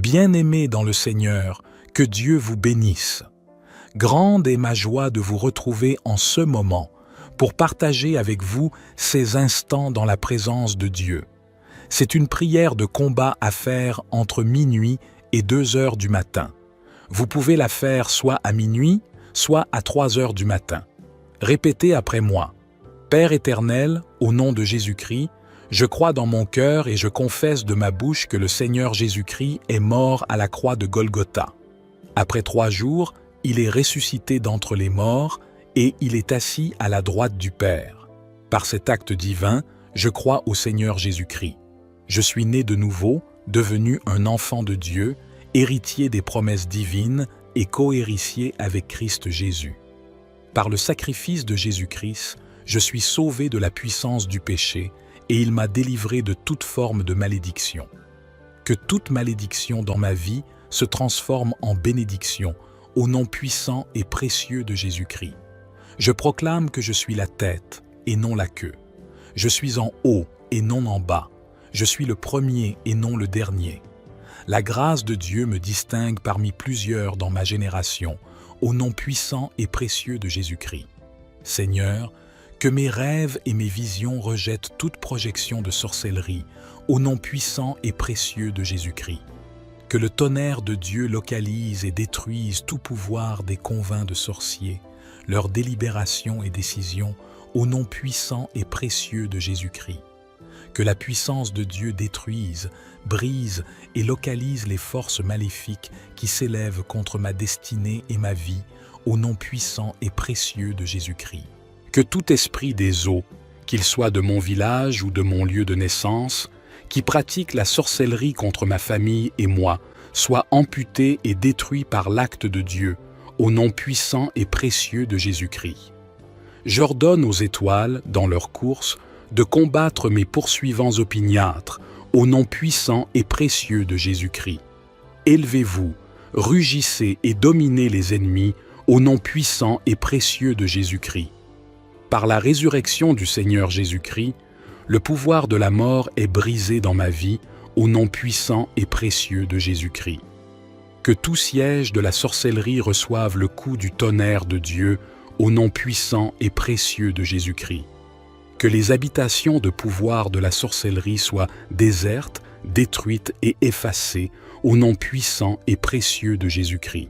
Bien-aimés dans le Seigneur, que Dieu vous bénisse. Grande est ma joie de vous retrouver en ce moment pour partager avec vous ces instants dans la présence de Dieu. C'est une prière de combat à faire entre minuit et 2 heures du matin. Vous pouvez la faire soit à minuit, soit à 3 heures du matin. Répétez après moi. Père éternel, au nom de Jésus-Christ, je crois dans mon cœur et je confesse de ma bouche que le Seigneur Jésus-Christ est mort à la croix de Golgotha. Après 3 jours, il est ressuscité d'entre les morts et il est assis à la droite du Père. Par cet acte divin, je crois au Seigneur Jésus-Christ. Je suis né de nouveau, devenu un enfant de Dieu, héritier des promesses divines et cohéritier avec Christ Jésus. Par le sacrifice de Jésus-Christ, je suis sauvé de la puissance du péché et il m'a délivré de toute forme de malédiction. Que toute malédiction dans ma vie se transforme en bénédiction au nom puissant et précieux de Jésus-Christ. Je proclame que je suis la tête et non la queue. Je suis en haut et non en bas. Je suis le premier et non le dernier. La grâce de Dieu me distingue parmi plusieurs dans ma génération, au nom puissant et précieux de Jésus-Christ. Seigneur, que mes rêves et mes visions rejettent toute projection de sorcellerie, au nom puissant et précieux de Jésus-Christ. Que le tonnerre de Dieu localise et détruise tout pouvoir des convins de sorciers, leurs délibérations et décisions, au nom puissant et précieux de Jésus-Christ. Que la puissance de Dieu détruise, brise et localise les forces maléfiques qui s'élèvent contre ma destinée et ma vie, au nom puissant et précieux de Jésus-Christ. Que tout esprit des eaux, qu'il soit de mon village ou de mon lieu de naissance, qui pratique la sorcellerie contre ma famille et moi, soit amputé et détruit par l'acte de Dieu, au nom puissant et précieux de Jésus-Christ. J'ordonne aux étoiles, dans leur course, de combattre mes poursuivants opiniâtres, au nom puissant et précieux de Jésus-Christ. Élevez-vous, rugissez et dominez les ennemis, au nom puissant et précieux de Jésus-Christ. Par la résurrection du Seigneur Jésus-Christ, le pouvoir de la mort est brisé dans ma vie, au nom puissant et précieux de Jésus-Christ. Que tout siège de la sorcellerie reçoive le coup du tonnerre de Dieu, au nom puissant et précieux de Jésus-Christ. Que les habitations de pouvoir de la sorcellerie soient désertes, détruites et effacées, au nom puissant et précieux de Jésus-Christ.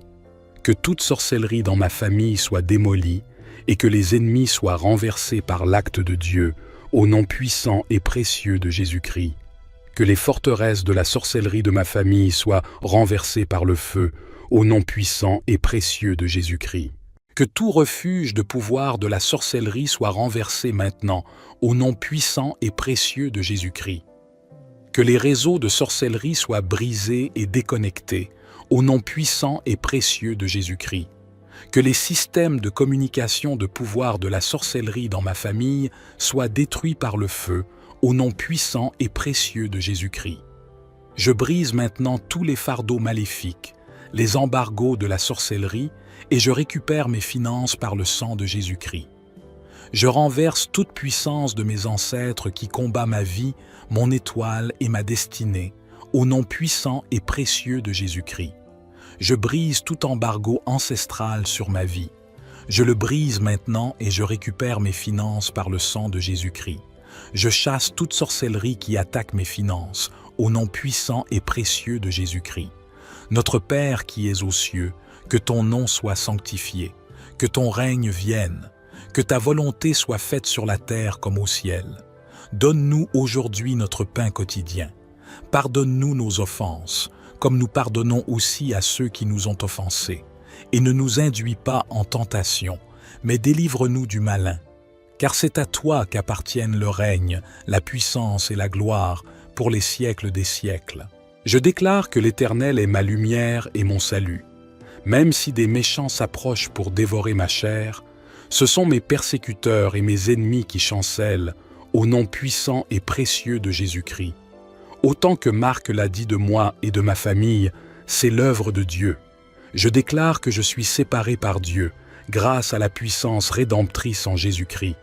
Que toute sorcellerie dans ma famille soit démolie, et que les ennemis soient renversés par l'acte de Dieu, au nom puissant et précieux de Jésus-Christ. Que les forteresses de la sorcellerie de ma famille soient renversées par le feu, au nom puissant et précieux de Jésus-Christ. Que tout refuge de pouvoir de la sorcellerie soit renversé maintenant, au nom puissant et précieux de Jésus-Christ. Que les réseaux de sorcellerie soient brisés et déconnectés, au nom puissant et précieux de Jésus-Christ. Que les systèmes de communication de pouvoir de la sorcellerie dans ma famille soient détruits par le feu, au nom puissant et précieux de Jésus-Christ. Je brise maintenant tous les fardeaux maléfiques, les embargos de la sorcellerie, et je récupère mes finances par le sang de Jésus-Christ. Je renverse toute puissance de mes ancêtres qui combat ma vie, mon étoile et ma destinée, au nom puissant et précieux de Jésus-Christ. Je brise tout embargo ancestral sur ma vie. Je le brise maintenant et je récupère mes finances par le sang de Jésus-Christ. Je chasse toute sorcellerie qui attaque mes finances, au nom puissant et précieux de Jésus-Christ. Notre Père qui es aux cieux, que ton nom soit sanctifié, que ton règne vienne, que ta volonté soit faite sur la terre comme au ciel. Donne-nous aujourd'hui notre pain quotidien. Pardonne-nous nos offenses, comme nous pardonnons aussi à ceux qui nous ont offensés. Et ne nous induis pas en tentation, mais délivre-nous du malin. Car c'est à toi qu'appartiennent le règne, la puissance et la gloire pour les siècles des siècles. Je déclare que l'Éternel est ma lumière et mon salut. Même si des méchants s'approchent pour dévorer ma chair, ce sont mes persécuteurs et mes ennemis qui chancellent, au nom puissant et précieux de Jésus-Christ. Autant que Marc l'a dit de moi et de ma famille, c'est l'œuvre de Dieu. Je déclare que je suis séparé par Dieu, grâce à la puissance rédemptrice en Jésus-Christ.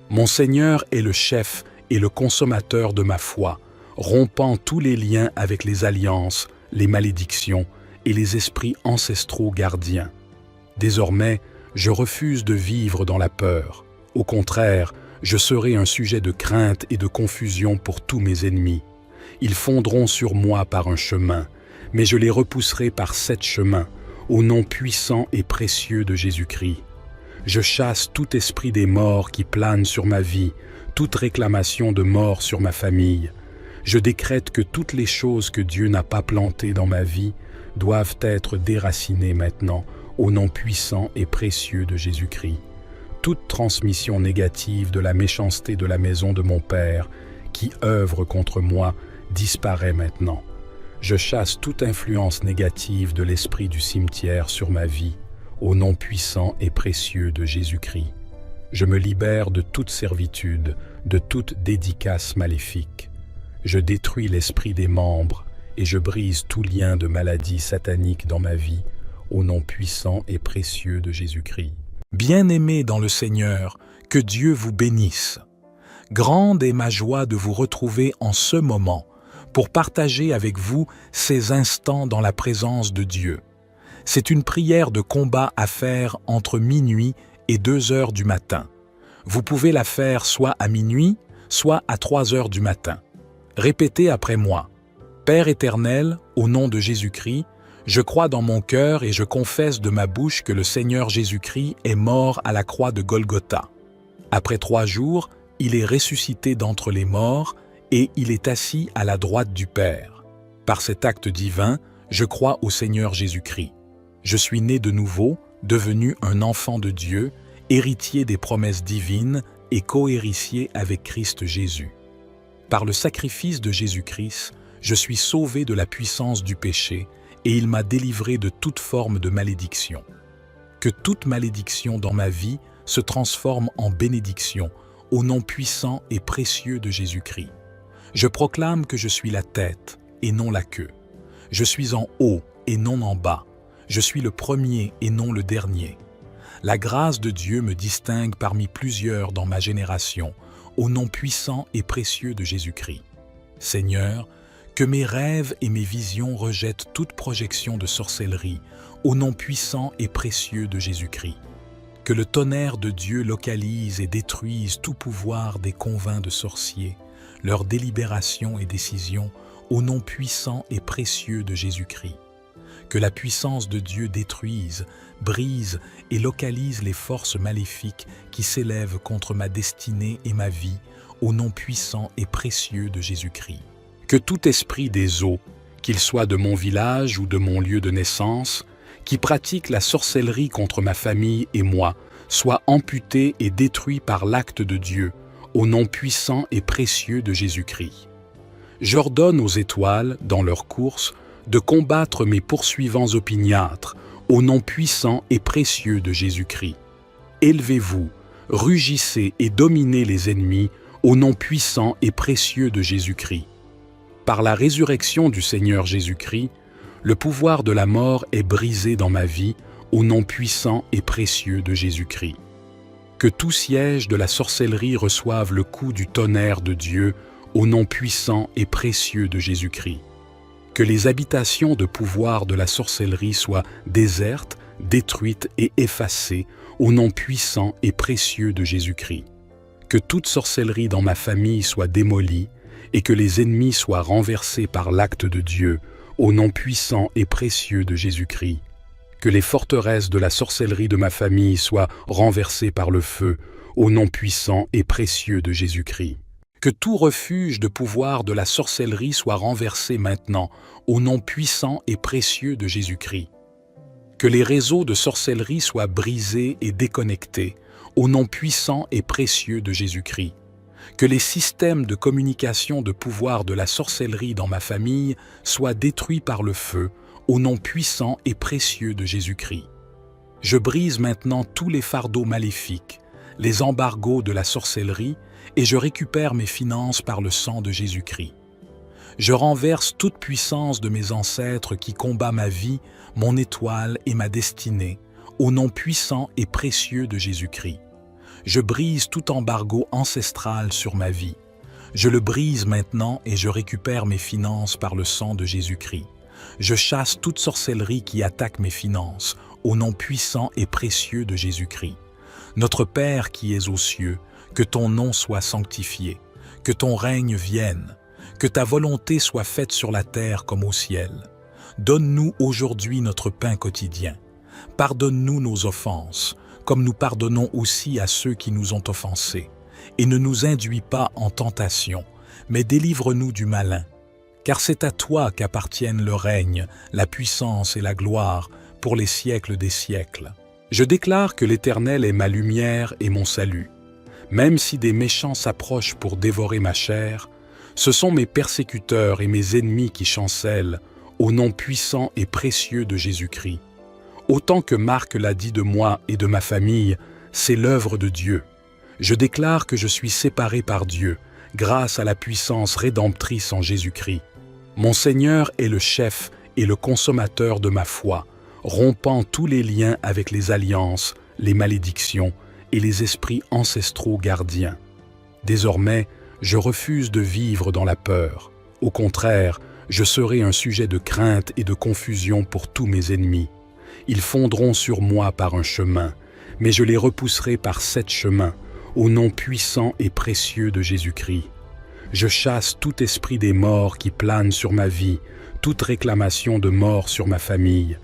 Mon Seigneur est le chef et le consommateur de ma foi, rompant tous les liens avec les alliances, les malédictions et les esprits ancestraux gardiens. Désormais, je refuse de vivre dans la peur. Au contraire, je serai un sujet de crainte et de confusion pour tous mes ennemis. Ils fondront sur moi par un chemin, mais je les repousserai par 7 chemins, au nom puissant et précieux de Jésus-Christ. Je chasse tout esprit des morts qui plane sur ma vie, toute réclamation de mort sur ma famille. Je décrète que toutes les choses que Dieu n'a pas plantées dans ma vie doivent être déracinées maintenant, au nom puissant et précieux de Jésus-Christ. Toute transmission négative de la méchanceté de la maison de mon Père, qui œuvre contre moi, disparaît maintenant. Je chasse toute influence négative de l'esprit du cimetière sur ma vie, au nom puissant et précieux de Jésus-Christ. Je me libère de toute servitude, de toute dédicace maléfique. Je détruis l'esprit des membres et je brise tout lien de maladie satanique dans ma vie, au nom puissant et précieux de Jésus-Christ. Bien-aimés dans le Seigneur, que Dieu vous bénisse. Grande est ma joie de vous retrouver en ce moment pour partager avec vous ces instants dans la présence de Dieu. C'est une prière de combat à faire entre minuit et 2 heures du matin. Vous pouvez la faire soit à minuit, soit à 3 heures du matin. Répétez après moi. Père éternel, au nom de Jésus-Christ, je crois dans mon cœur et je confesse de ma bouche que le Seigneur Jésus-Christ est mort à la croix de Golgotha. Après 3 jours, il est ressuscité d'entre les morts et il est assis à la droite du Père. Par cet acte divin, je crois au Seigneur Jésus-Christ. Je suis né de nouveau, devenu un enfant de Dieu, héritier des promesses divines et cohéritier avec Christ Jésus. Par le sacrifice de Jésus-Christ, je suis sauvé de la puissance du péché et il m'a délivré de toute forme de malédiction. Que toute malédiction dans ma vie se transforme en bénédiction au nom puissant et précieux de Jésus-Christ. Je proclame que je suis la tête et non la queue. Je suis en haut et non en bas. Je suis le premier et non le dernier. La grâce de Dieu me distingue parmi plusieurs dans ma génération, au nom puissant et précieux de Jésus-Christ. Seigneur, que mes rêves et mes visions rejettent toute projection de sorcellerie, au nom puissant et précieux de Jésus-Christ. Que le tonnerre de Dieu localise et détruise tout pouvoir des convents de sorciers, leurs délibérations et décisions, au nom puissant et précieux de Jésus-Christ. Que la puissance de Dieu détruise, brise et localise les forces maléfiques qui s'élèvent contre ma destinée et ma vie, au nom puissant et précieux de Jésus-Christ. Que tout esprit des eaux, qu'il soit de mon village ou de mon lieu de naissance, qui pratique la sorcellerie contre ma famille et moi, soit amputé et détruit par l'acte de Dieu, au nom puissant et précieux de Jésus-Christ. J'ordonne aux étoiles, dans leur course, de combattre mes poursuivants opiniâtres, au nom puissant et précieux de Jésus-Christ. Élevez-vous, rugissez et dominez les ennemis, au nom puissant et précieux de Jésus-Christ. Par la résurrection du Seigneur Jésus-Christ, le pouvoir de la mort est brisé dans ma vie, au nom puissant et précieux de Jésus-Christ. Que tout siège de la sorcellerie reçoive le coup du tonnerre de Dieu, au nom puissant et précieux de Jésus-Christ. Que les habitations de pouvoir de la sorcellerie soient désertes, détruites et effacées, au nom puissant et précieux de Jésus-Christ. Que toute sorcellerie dans ma famille soit démolie, et que les ennemis soient renversés par l'acte de Dieu, au nom puissant et précieux de Jésus-Christ. Que les forteresses de la sorcellerie de ma famille soient renversées par le feu, au nom puissant et précieux de Jésus-Christ. Que tout refuge de pouvoir de la sorcellerie soit renversé maintenant, au nom puissant et précieux de Jésus-Christ. Que les réseaux de sorcellerie soient brisés et déconnectés, au nom puissant et précieux de Jésus-Christ. Que les systèmes de communication de pouvoir de la sorcellerie dans ma famille soient détruits par le feu, au nom puissant et précieux de Jésus-Christ. Je brise maintenant tous les fardeaux maléfiques, les embargos de la sorcellerie, et je récupère mes finances par le sang de Jésus-Christ. Je renverse toute puissance de mes ancêtres qui combat ma vie, mon étoile et ma destinée, au nom puissant et précieux de Jésus-Christ. Je brise tout embargo ancestral sur ma vie. Je le brise maintenant et je récupère mes finances par le sang de Jésus-Christ, Je chasse toute sorcellerie qui attaque mes finances, au nom puissant et précieux de Jésus-Christ. Notre Père qui es aux cieux, que ton nom soit sanctifié, que ton règne vienne, que ta volonté soit faite sur la terre comme au ciel. Donne-nous aujourd'hui notre pain quotidien. Pardonne-nous nos offenses, comme nous pardonnons aussi à ceux qui nous ont offensés. Et ne nous induis pas en tentation, mais délivre-nous du malin. Car c'est à toi qu'appartiennent le règne, la puissance et la gloire pour les siècles des siècles. Je déclare que l'Éternel est ma lumière et mon salut. Même si des méchants s'approchent pour dévorer ma chair, ce sont mes persécuteurs et mes ennemis qui chancellent, au nom puissant et précieux de Jésus-Christ. Autant que Marc l'a dit de moi et de ma famille, c'est l'œuvre de Dieu. Je déclare que je suis séparé par Dieu, grâce à la puissance rédemptrice en Jésus-Christ. Mon Seigneur est le chef et le consommateur de ma foi, rompant tous les liens avec les alliances, les malédictions et les esprits ancestraux gardiens. Désormais, je refuse de vivre dans la peur. Au contraire, je serai un sujet de crainte et de confusion pour tous mes ennemis. Ils fondront sur moi par un chemin, mais je les repousserai par 7 chemins, au nom puissant et précieux de Jésus-Christ. Je chasse tout esprit des morts qui plane sur ma vie, toute réclamation de mort sur ma famille.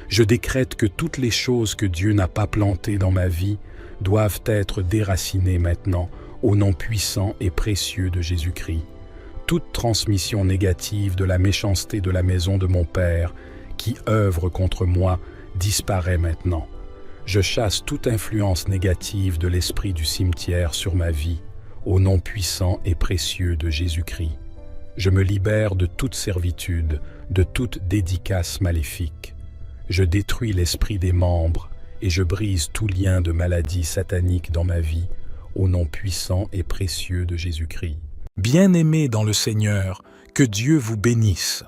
Je décrète que toutes les choses que Dieu n'a pas plantées dans ma vie doivent être déracinées maintenant, au nom puissant et précieux de Jésus-Christ. Toute transmission négative de la méchanceté de la maison de mon Père, qui œuvre contre moi, disparaît maintenant. Je chasse toute influence négative de l'esprit du cimetière sur ma vie, au nom puissant et précieux de Jésus-Christ. Je me libère de toute servitude, de toute dédicace maléfique. Je détruis l'esprit des membres et je brise tout lien de maladie satanique dans ma vie, au nom puissant et précieux de Jésus-Christ. Bien-aimés dans le Seigneur, que Dieu vous bénisse.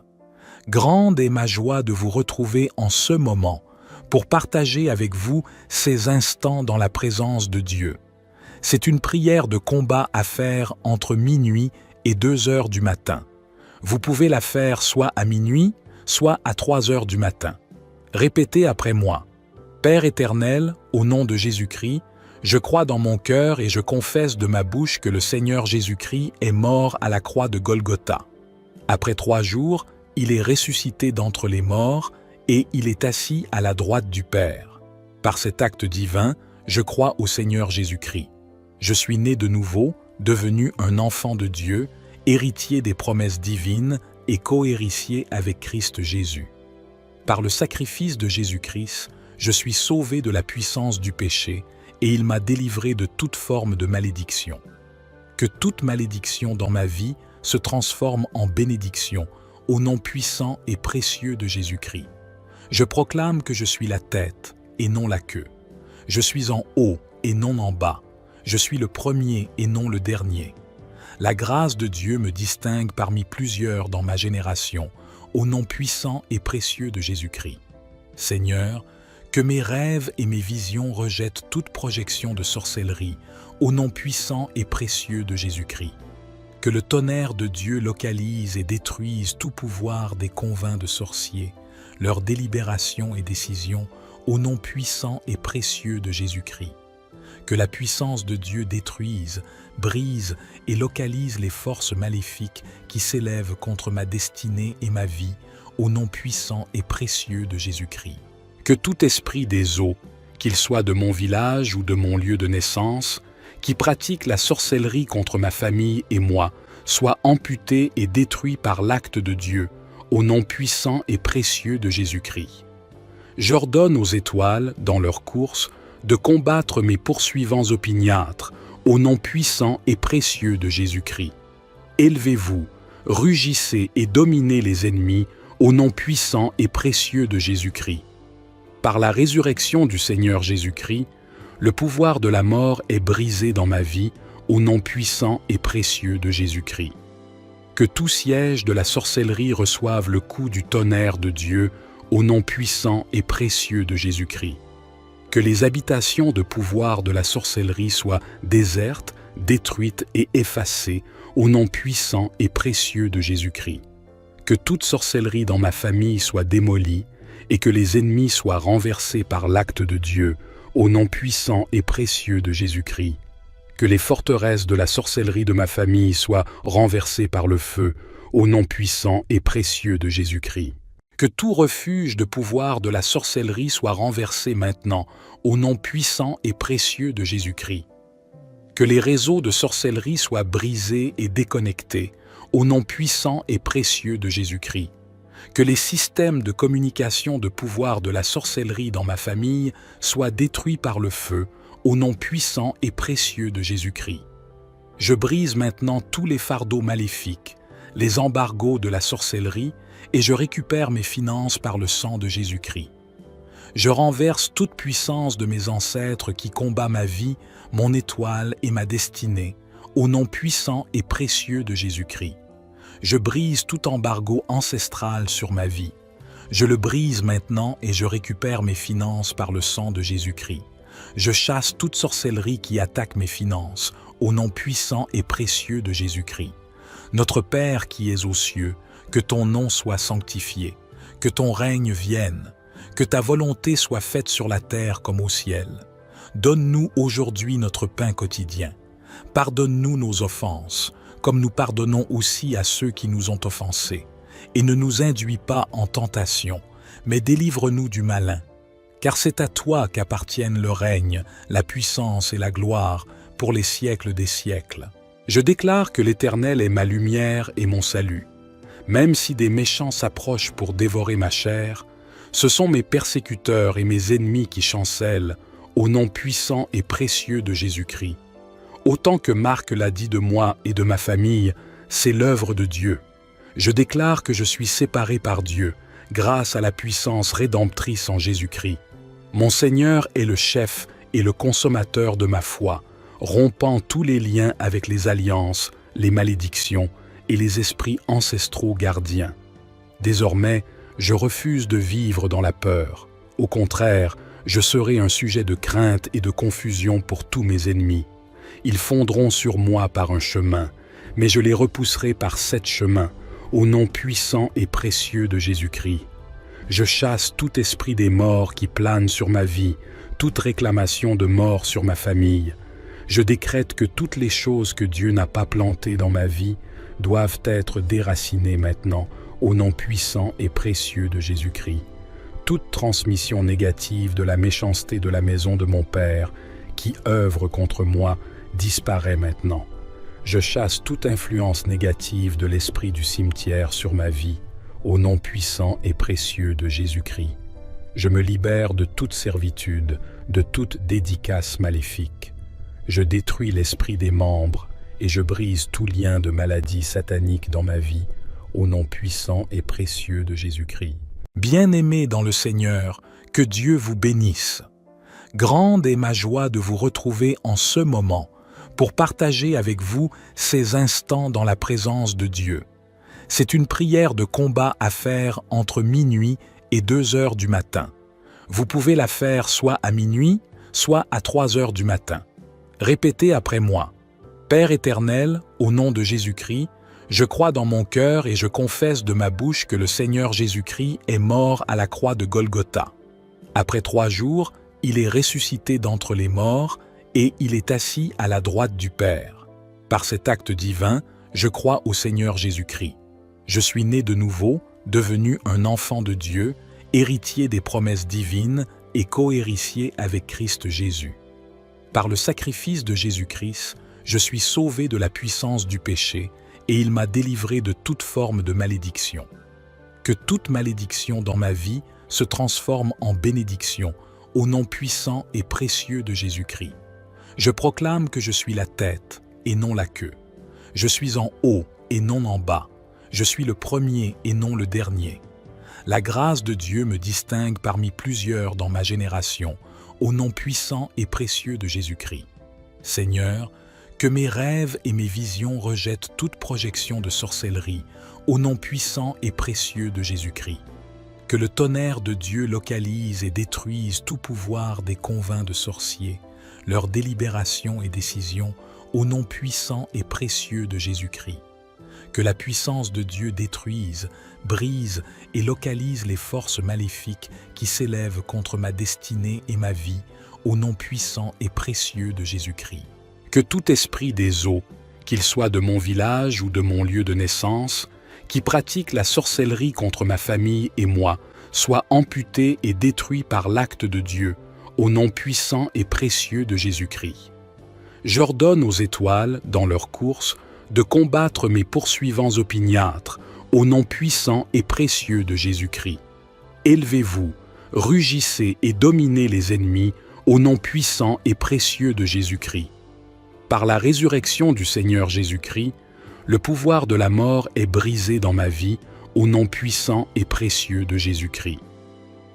Grande est ma joie de vous retrouver en ce moment pour partager avec vous ces instants dans la présence de Dieu. C'est une prière de combat à faire entre minuit et 2 heures du matin. Vous pouvez la faire soit à minuit, soit à 3 heures du matin. Répétez après moi. Père éternel, au nom de Jésus-Christ, je crois dans mon cœur et je confesse de ma bouche que le Seigneur Jésus-Christ est mort à la croix de Golgotha. Après 3 jours, il est ressuscité d'entre les morts et il est assis à la droite du Père. Par cet acte divin, je crois au Seigneur Jésus-Christ. Je suis né de nouveau, devenu un enfant de Dieu, héritier des promesses divines et cohéritier avec Christ Jésus. Par le sacrifice de Jésus-Christ, je suis sauvé de la puissance du péché et il m'a délivré de toute forme de malédiction. Que toute malédiction dans ma vie se transforme en bénédiction au nom puissant et précieux de Jésus-Christ. Je proclame que je suis la tête et non la queue. Je suis en haut et non en bas. Je suis le premier et non le dernier. La grâce de Dieu me distingue parmi plusieurs dans ma génération, au nom puissant et précieux de Jésus-Christ. Seigneur, que mes rêves et mes visions rejettent toute projection de sorcellerie, au nom puissant et précieux de Jésus-Christ. Que le tonnerre de Dieu localise et détruise tout pouvoir des convins de sorciers, leurs délibérations et décisions, au nom puissant et précieux de Jésus-Christ. Que la puissance de Dieu détruise, brise et localise les forces maléfiques qui s'élèvent contre ma destinée et ma vie, au nom puissant et précieux de Jésus-Christ. Que tout esprit des eaux, qu'il soit de mon village ou de mon lieu de naissance, qui pratique la sorcellerie contre ma famille et moi, soit amputé et détruit par l'acte de Dieu, au nom puissant et précieux de Jésus-Christ. J'ordonne aux étoiles, dans leur course, de combattre mes poursuivants opiniâtres, au nom puissant et précieux de Jésus-Christ. Élevez-vous, rugissez et dominez les ennemis, au nom puissant et précieux de Jésus-Christ. Par la résurrection du Seigneur Jésus-Christ, le pouvoir de la mort est brisé dans ma vie, au nom puissant et précieux de Jésus-Christ. Que tout siège de la sorcellerie reçoive le coup du tonnerre de Dieu, au nom puissant et précieux de Jésus-Christ. Que les habitations de pouvoir de la sorcellerie soient désertes, détruites et effacées, au nom puissant et précieux de Jésus-Christ. Que toute sorcellerie dans ma famille soit démolie et que les ennemis soient renversés par l'acte de Dieu, au nom puissant et précieux de Jésus-Christ. Que les forteresses de la sorcellerie de ma famille soient renversées par le feu, au nom puissant et précieux de Jésus-Christ. Que tout refuge de pouvoir de la sorcellerie soit renversé maintenant, au nom puissant et précieux de Jésus-Christ. Que les réseaux de sorcellerie soient brisés et déconnectés, au nom puissant et précieux de Jésus-Christ. Que les systèmes de communication de pouvoir de la sorcellerie dans ma famille soient détruits par le feu, au nom puissant et précieux de Jésus-Christ. Je brise maintenant tous les fardeaux maléfiques, les embargos de la sorcellerie, et je récupère mes finances par le sang de Jésus-Christ. Je renverse toute puissance de mes ancêtres qui combat ma vie, mon étoile et ma destinée, au nom puissant et précieux de Jésus-Christ. Je brise tout embargo ancestral sur ma vie. Je le brise maintenant et je récupère mes finances par le sang de Jésus-Christ. Je chasse toute sorcellerie qui attaque mes finances, au nom puissant et précieux de Jésus-Christ. Notre Père qui es aux cieux, que ton nom soit sanctifié, que ton règne vienne, que ta volonté soit faite sur la terre comme au ciel. Donne-nous aujourd'hui notre pain quotidien. Pardonne-nous nos offenses, comme nous pardonnons aussi à ceux qui nous ont offensés. Et ne nous induis pas en tentation, mais délivre-nous du malin. Car c'est à toi qu'appartiennent le règne, la puissance et la gloire pour les siècles des siècles. Je déclare que l'Éternel est ma lumière et mon salut. Même si des méchants s'approchent pour dévorer ma chair, ce sont mes persécuteurs et mes ennemis qui chancellent, au nom puissant et précieux de Jésus-Christ. Autant que Marc l'a dit de moi et de ma famille, c'est l'œuvre de Dieu. Je déclare que je suis séparé par Dieu, grâce à la puissance rédemptrice en Jésus-Christ. Mon Seigneur est le chef et le consommateur de ma foi, rompant tous les liens avec les alliances, les malédictions et les esprits ancestraux gardiens. Désormais, je refuse de vivre dans la peur. Au contraire, je serai un sujet de crainte et de confusion pour tous mes ennemis. Ils fondront sur moi par un chemin, mais je les repousserai par 7 chemins, au nom puissant et précieux de Jésus-Christ. Je chasse tout esprit des morts qui plane sur ma vie, toute réclamation de mort sur ma famille. Je décrète que toutes les choses que Dieu n'a pas plantées dans ma vie doivent être déracinées maintenant, au nom puissant et précieux de Jésus-Christ. Toute transmission négative de la méchanceté de la maison de mon Père, qui œuvre contre moi, disparaît maintenant. Je chasse toute influence négative de l'esprit du cimetière sur ma vie, au nom puissant et précieux de Jésus-Christ. Je me libère de toute servitude, de toute dédicace maléfique. Je détruis l'esprit des membres et je brise tout lien de maladie satanique dans ma vie, au nom puissant et précieux de Jésus-Christ. Bien-aimés dans le Seigneur, que Dieu vous bénisse. Grande est ma joie de vous retrouver en ce moment pour partager avec vous ces instants dans la présence de Dieu. C'est une prière de combat à faire entre minuit et 2 heures du matin. Vous pouvez la faire soit à minuit, soit à 3 heures du matin. Répétez après moi. Père éternel, au nom de Jésus-Christ, je crois dans mon cœur et je confesse de ma bouche que le Seigneur Jésus-Christ est mort à la croix de Golgotha. Après 3 jours, il est ressuscité d'entre les morts et il est assis à la droite du Père. Par cet acte divin, je crois au Seigneur Jésus-Christ. Je suis né de nouveau, devenu un enfant de Dieu, héritier des promesses divines et cohéritier avec Christ Jésus. Par le sacrifice de Jésus-Christ, je suis sauvé de la puissance du péché et il m'a délivré de toute forme de malédiction. Que toute malédiction dans ma vie se transforme en bénédiction au nom puissant et précieux de Jésus-Christ. Je proclame que je suis la tête et non la queue. Je suis en haut et non en bas. Je suis le premier et non le dernier. La grâce de Dieu me distingue parmi plusieurs dans ma génération, au nom puissant et précieux de Jésus-Christ. Seigneur, que mes rêves et mes visions rejettent toute projection de sorcellerie, au nom puissant et précieux de Jésus-Christ. Que le tonnerre de Dieu localise et détruise tout pouvoir des convins de sorciers, leurs délibérations et décisions, au nom puissant et précieux de Jésus-Christ. Que la puissance de Dieu détruise, brise et localise les forces maléfiques qui s'élèvent contre ma destinée et ma vie, au nom puissant et précieux de Jésus-Christ. Que tout esprit des eaux, qu'il soit de mon village ou de mon lieu de naissance, qui pratique la sorcellerie contre ma famille et moi, soit amputé et détruit par l'acte de Dieu, au nom puissant et précieux de Jésus-Christ. J'ordonne aux étoiles, dans leur course, de combattre mes poursuivants opiniâtres, au nom puissant et précieux de Jésus-Christ. Élevez-vous, rugissez et dominez les ennemis, au nom puissant et précieux de Jésus-Christ. Par la résurrection du Seigneur Jésus-Christ, le pouvoir de la mort est brisé dans ma vie, au nom puissant et précieux de Jésus-Christ.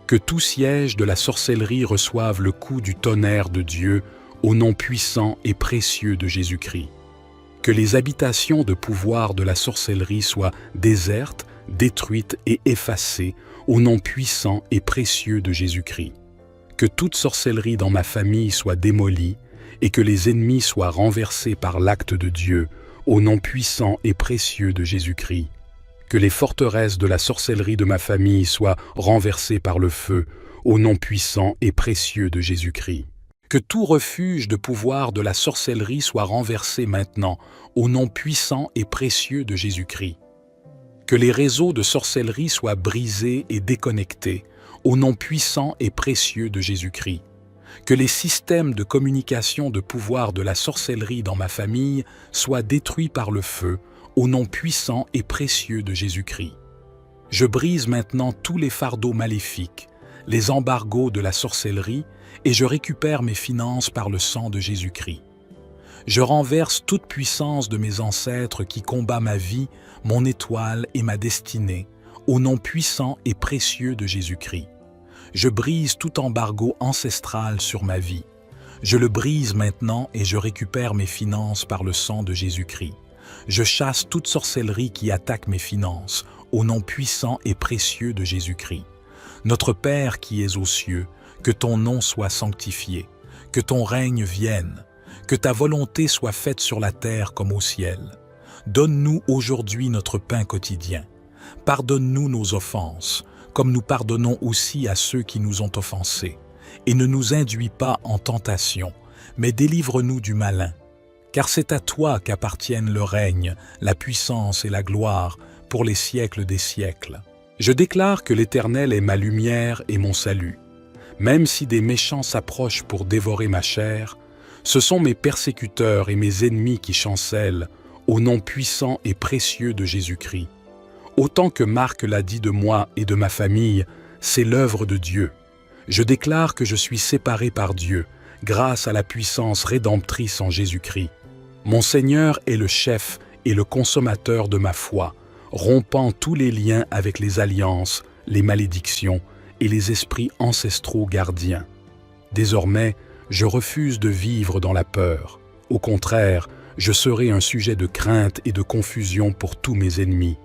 Que tout siège de la sorcellerie reçoive le coup du tonnerre de Dieu, au nom puissant et précieux de Jésus-Christ. Que les habitations de pouvoir de la sorcellerie soient désertes, détruites et effacées, au nom puissant et précieux de Jésus-Christ. Que toute sorcellerie dans ma famille soit démolie, et que les ennemis soient renversés par l'acte de Dieu, au nom puissant et précieux de Jésus-Christ. Que les forteresses de la sorcellerie de ma famille soient renversées par le feu, au nom puissant et précieux de Jésus-Christ. Que tout refuge de pouvoir de la sorcellerie soit renversé maintenant, au nom puissant et précieux de Jésus-Christ. Que les réseaux de sorcellerie soient brisés et déconnectés, au nom puissant et précieux de Jésus-Christ. Que les systèmes de communication de pouvoir de la sorcellerie dans ma famille soient détruits par le feu, au nom puissant et précieux de Jésus-Christ. Je brise maintenant tous les fardeaux maléfiques, les embargos de la sorcellerie, et je récupère mes finances par le sang de Jésus-Christ. Je renverse toute puissance de mes ancêtres qui combat ma vie, mon étoile et ma destinée, au nom puissant et précieux de Jésus-Christ. Je brise tout embargo ancestral sur ma vie. Je le brise maintenant et je récupère mes finances par le sang de Jésus-Christ. Je chasse toute sorcellerie qui attaque mes finances, au nom puissant et précieux de Jésus-Christ. Notre Père qui es aux cieux, que ton nom soit sanctifié, que ton règne vienne, que ta volonté soit faite sur la terre comme au ciel. Donne-nous aujourd'hui notre pain quotidien. Pardonne-nous nos offenses, comme nous pardonnons aussi à ceux qui nous ont offensés. Et ne nous induis pas en tentation, mais délivre-nous du malin. Car c'est à toi qu'appartiennent le règne, la puissance et la gloire pour les siècles des siècles. Je déclare que l'Éternel est ma lumière et mon salut. Même si des méchants s'approchent pour dévorer ma chair, ce sont mes persécuteurs et mes ennemis qui chancellent, au nom puissant et précieux de Jésus-Christ. Autant que Marc l'a dit de moi et de ma famille, c'est l'œuvre de Dieu. Je déclare que je suis séparé par Dieu, grâce à la puissance rédemptrice en Jésus-Christ. Mon Seigneur est le chef et le consommateur de ma foi, rompant tous les liens avec les alliances, les malédictions et les esprits ancestraux gardiens. Désormais, je refuse de vivre dans la peur. Au contraire, je serai un sujet de crainte et de confusion pour tous mes ennemis.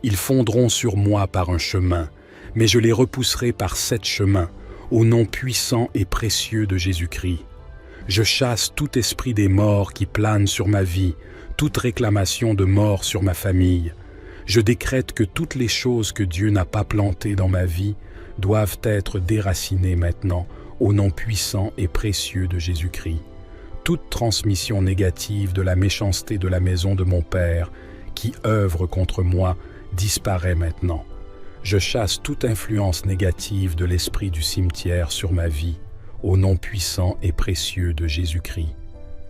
Ils fondront sur moi par un chemin, mais je les repousserai par 7 chemins, au nom puissant et précieux de Jésus-Christ. Je chasse tout esprit des morts qui plane sur ma vie, toute réclamation de mort sur ma famille. Je décrète que toutes les choses que Dieu n'a pas plantées dans ma vie doivent être déracinées maintenant, au nom puissant et précieux de Jésus-Christ. Toute transmission négative de la méchanceté de la maison de mon Père, qui œuvre contre moi, disparaît maintenant. Je chasse toute influence négative de l'esprit du cimetière sur ma vie, au nom puissant et précieux de Jésus-Christ.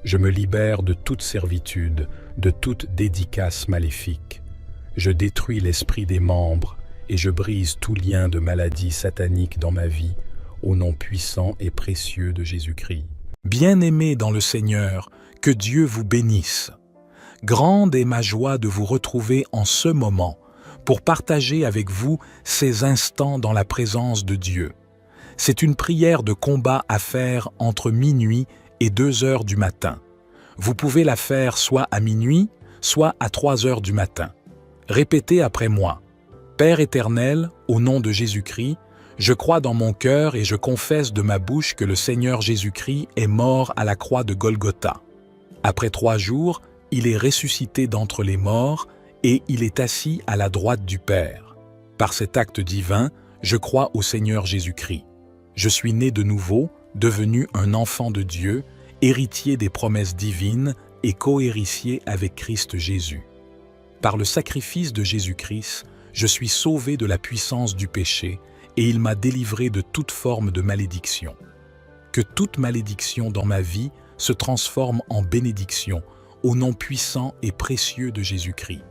Je me libère de toute servitude, de toute dédicace maléfique. Je détruis l'esprit des membres et je brise tout lien de maladie satanique dans ma vie, au nom puissant et précieux de Jésus-Christ. Bien-aimés dans le Seigneur, que Dieu vous bénisse. Grande est ma joie de vous retrouver en ce moment pour partager avec vous ces instants dans la présence de Dieu. C'est une prière de combat à faire entre minuit et 2 heures du matin. Vous pouvez la faire soit à minuit, soit à 3 heures du matin. Répétez après moi. Père éternel, au nom de Jésus-Christ, je crois dans mon cœur et je confesse de ma bouche que le Seigneur Jésus-Christ est mort à la croix de Golgotha. Après 3 jours, il est ressuscité d'entre les morts et il est assis à la droite du Père. Par cet acte divin, je crois au Seigneur Jésus-Christ. Je suis né de nouveau, devenu un enfant de Dieu, héritier des promesses divines et cohéritier avec Christ Jésus. Par le sacrifice de Jésus-Christ, je suis sauvé de la puissance du péché et il m'a délivré de toute forme de malédiction. Que toute malédiction dans ma vie se transforme en bénédiction au nom puissant et précieux de Jésus-Christ.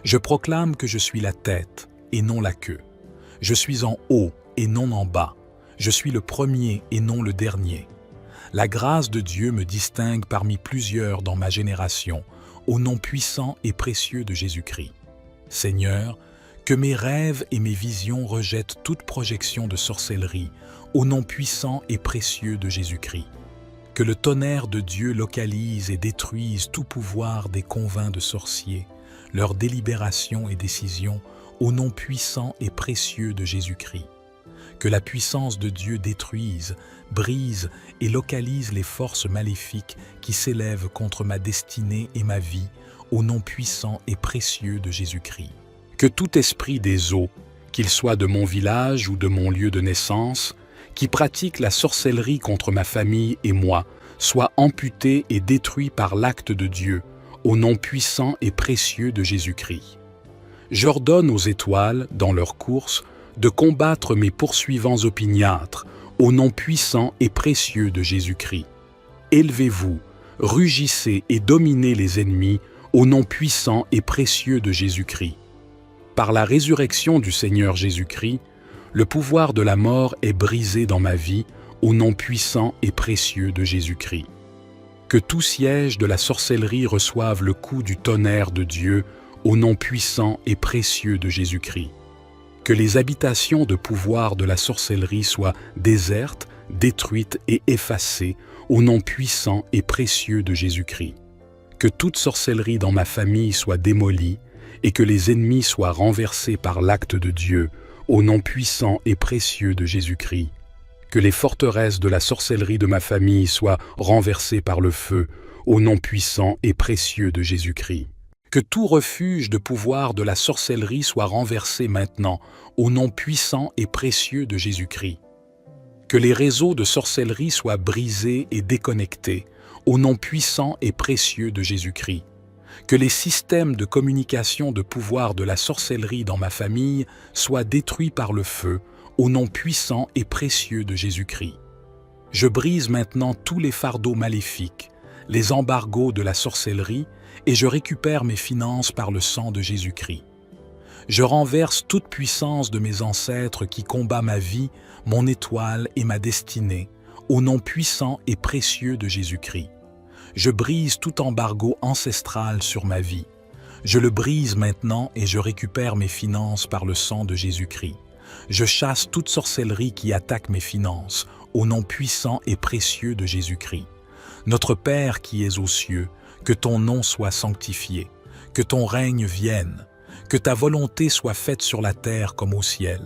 Je proclame que je suis la tête et non la queue. Je suis en haut et non en bas. Je suis le premier et non le dernier. La grâce de Dieu me distingue parmi plusieurs dans ma génération, au nom puissant et précieux de Jésus-Christ. Seigneur, que mes rêves et mes visions rejettent toute projection de sorcellerie, au nom puissant et précieux de Jésus-Christ. Que le tonnerre de Dieu localise et détruise tout pouvoir des convents de sorciers, leurs délibérations et décisions, au nom puissant et précieux de Jésus-Christ. Que la puissance de Dieu détruise, brise et localise les forces maléfiques qui s'élèvent contre ma destinée et ma vie, au nom puissant et précieux de Jésus-Christ. Que tout esprit des eaux, qu'il soit de mon village ou de mon lieu de naissance, qui pratique la sorcellerie contre ma famille et moi, soit amputé et détruit par l'acte de Dieu, au nom puissant et précieux de Jésus-Christ. J'ordonne aux étoiles, dans leur course, de combattre mes poursuivants opiniâtres, au nom puissant et précieux de Jésus-Christ. Élevez-vous, rugissez et dominez les ennemis, au nom puissant et précieux de Jésus-Christ. Par la résurrection du Seigneur Jésus-Christ, le pouvoir de la mort est brisé dans ma vie, au nom puissant et précieux de Jésus-Christ. Que tout siège de la sorcellerie reçoive le coup du tonnerre de Dieu, au nom puissant et précieux de Jésus-Christ. Que les habitations de pouvoir de la sorcellerie soient désertes, détruites et effacées, au nom puissant et précieux de Jésus-Christ. Que toute sorcellerie dans ma famille soit démolie, et que les ennemis soient renversés par l'acte de Dieu, au nom puissant et précieux de Jésus-Christ. Que les forteresses de la sorcellerie de ma famille soient renversées par le feu, au nom puissant et précieux de Jésus-Christ. Que tout refuge de pouvoir de la sorcellerie soit renversé maintenant, au nom puissant et précieux de Jésus-Christ. Que les réseaux de sorcellerie soient brisés et déconnectés, au nom puissant et précieux de Jésus-Christ. Que les systèmes de communication de pouvoir de la sorcellerie dans ma famille soient détruits par le feu, au nom puissant et précieux de Jésus-Christ. Je brise maintenant tous les fardeaux maléfiques, les embargos de la sorcellerie, et je récupère mes finances par le sang de Jésus-Christ. Je renverse toute puissance de mes ancêtres qui combat ma vie, mon étoile et ma destinée, au nom puissant et précieux de Jésus-Christ. Je brise tout embargo ancestral sur ma vie. Je le brise maintenant et je récupère mes finances par le sang de Jésus-Christ. Je chasse toute sorcellerie qui attaque mes finances, au nom puissant et précieux de Jésus-Christ. Notre Père qui es aux cieux, que ton nom soit sanctifié, que ton règne vienne, que ta volonté soit faite sur la terre comme au ciel.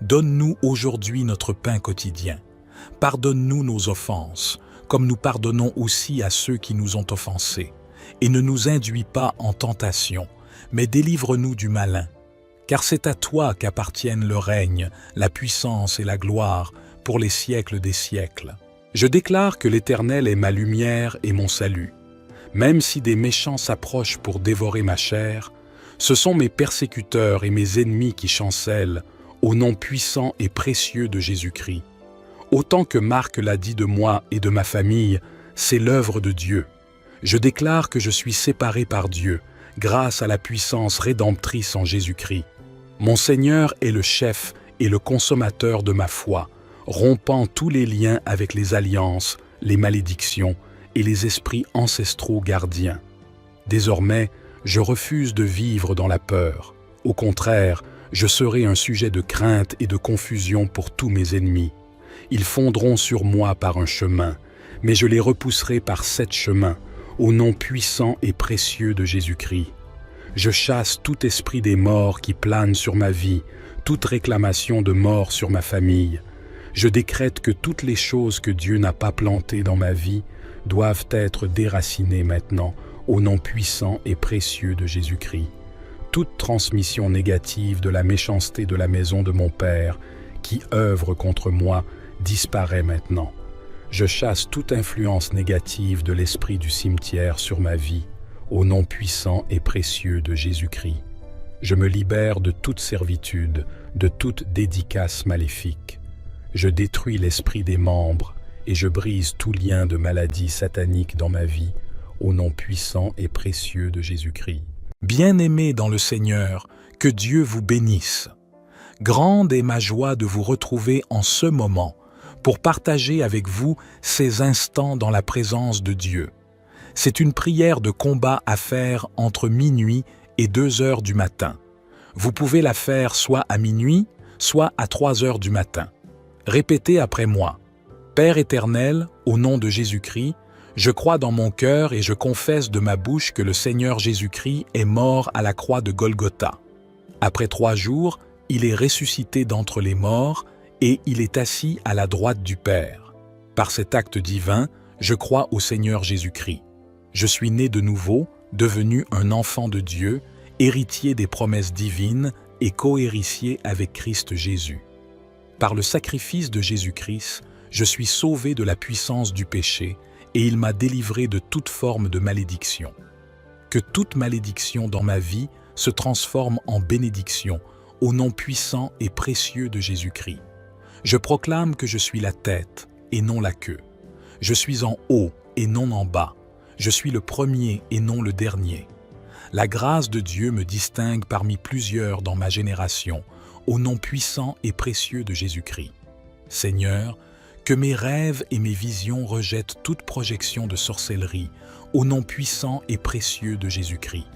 Donne-nous aujourd'hui notre pain quotidien. Pardonne-nous nos offenses, comme nous pardonnons aussi à ceux qui nous ont offensés. Et ne nous induis pas en tentation, mais délivre-nous du malin. Car c'est à toi qu'appartiennent le règne, la puissance et la gloire pour les siècles des siècles. Je déclare que l'Éternel est ma lumière et mon salut. Même si des méchants s'approchent pour dévorer ma chair, ce sont mes persécuteurs et mes ennemis qui chancellent, au nom puissant et précieux de Jésus-Christ. Autant que Marc l'a dit de moi et de ma famille, c'est l'œuvre de Dieu. Je déclare que je suis séparé par Dieu, grâce à la puissance rédemptrice en Jésus-Christ. Mon Seigneur est le chef et le consommateur de ma foi, rompant tous les liens avec les alliances, les malédictions et les esprits ancestraux gardiens. Désormais, je refuse de vivre dans la peur. Au contraire, je serai un sujet de crainte et de confusion pour tous mes ennemis. Ils fondront sur moi par un chemin, mais je les repousserai par 7 chemins, au nom puissant et précieux de Jésus-Christ. Je chasse tout esprit des morts qui plane sur ma vie, toute réclamation de mort sur ma famille. Je décrète que toutes les choses que Dieu n'a pas plantées dans ma vie doivent être déracinées maintenant, au nom puissant et précieux de Jésus-Christ. toute transmission négative de la méchanceté de la maison de mon Père, qui œuvre contre moi, disparaît maintenant. Je chasse toute influence négative de l'esprit du cimetière sur ma vie, au nom puissant et précieux de Jésus-Christ. Je me libère de toute servitude, de toute dédicace maléfique. Je détruis l'esprit des membres et je brise tout lien de maladie satanique dans ma vie, au nom puissant et précieux de Jésus-Christ. Bien-aimés dans le Seigneur, que Dieu vous bénisse. Grande est ma joie de vous retrouver en ce moment pour partager avec vous ces instants dans la présence de Dieu. C'est une prière de combat à faire entre minuit et 2 heures du matin. Vous pouvez la faire soit à minuit, soit à 3 heures du matin. Répétez après moi. Père éternel, au nom de Jésus-Christ, je crois dans mon cœur et je confesse de ma bouche que le Seigneur Jésus-Christ est mort à la croix de Golgotha. Après 3 jours, il est ressuscité d'entre les morts et il est assis à la droite du Père. Par cet acte divin, je crois au Seigneur Jésus-Christ. Je suis né de nouveau, devenu un enfant de Dieu, héritier des promesses divines et cohéritier avec Christ Jésus. Par le sacrifice de Jésus-Christ, je suis sauvé de la puissance du péché et il m'a délivré de toute forme de malédiction. Que toute malédiction dans ma vie se transforme en bénédiction au nom puissant et précieux de Jésus-Christ. Je proclame que je suis la tête et non la queue. Je suis en haut et non en bas. Je suis le premier et non le dernier. La grâce de Dieu me distingue parmi plusieurs dans ma génération, au nom puissant et précieux de Jésus-Christ. Seigneur, que mes rêves et mes visions rejettent toute projection de sorcellerie, au nom puissant et précieux de Jésus-Christ.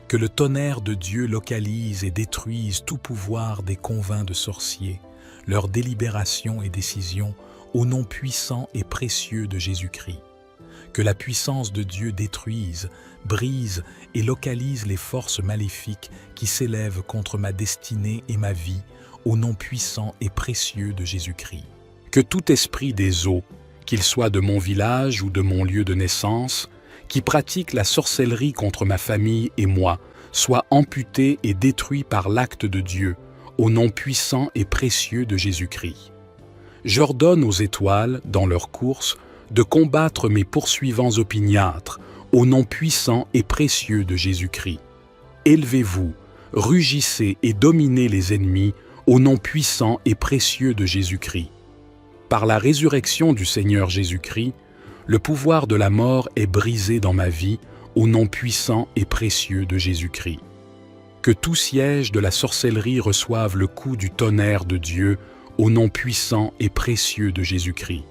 Que le tonnerre de Dieu localise et détruise tout pouvoir des convins de sorciers, leurs délibérations et décisions, au nom puissant et précieux de Jésus-Christ. Que la puissance de Dieu détruise, brise et localise les forces maléfiques qui s'élèvent contre ma destinée et ma vie, au nom puissant et précieux de Jésus-Christ. Que tout esprit des eaux, qu'il soit de mon village ou de mon lieu de naissance, qui pratique la sorcellerie contre ma famille et moi, soit amputé et détruit par l'acte de Dieu, au nom puissant et précieux de Jésus-Christ. J'ordonne aux étoiles, dans leur course, de combattre mes poursuivants opiniâtres, au nom puissant et précieux de Jésus-Christ. Élevez-vous, rugissez et dominez les ennemis, au nom puissant et précieux de Jésus-Christ. Par la résurrection du Seigneur Jésus-Christ, le pouvoir de la mort est brisé dans ma vie, au nom puissant et précieux de Jésus-Christ. Que tout siège de la sorcellerie reçoive le coup du tonnerre de Dieu, au nom puissant et précieux de Jésus-Christ.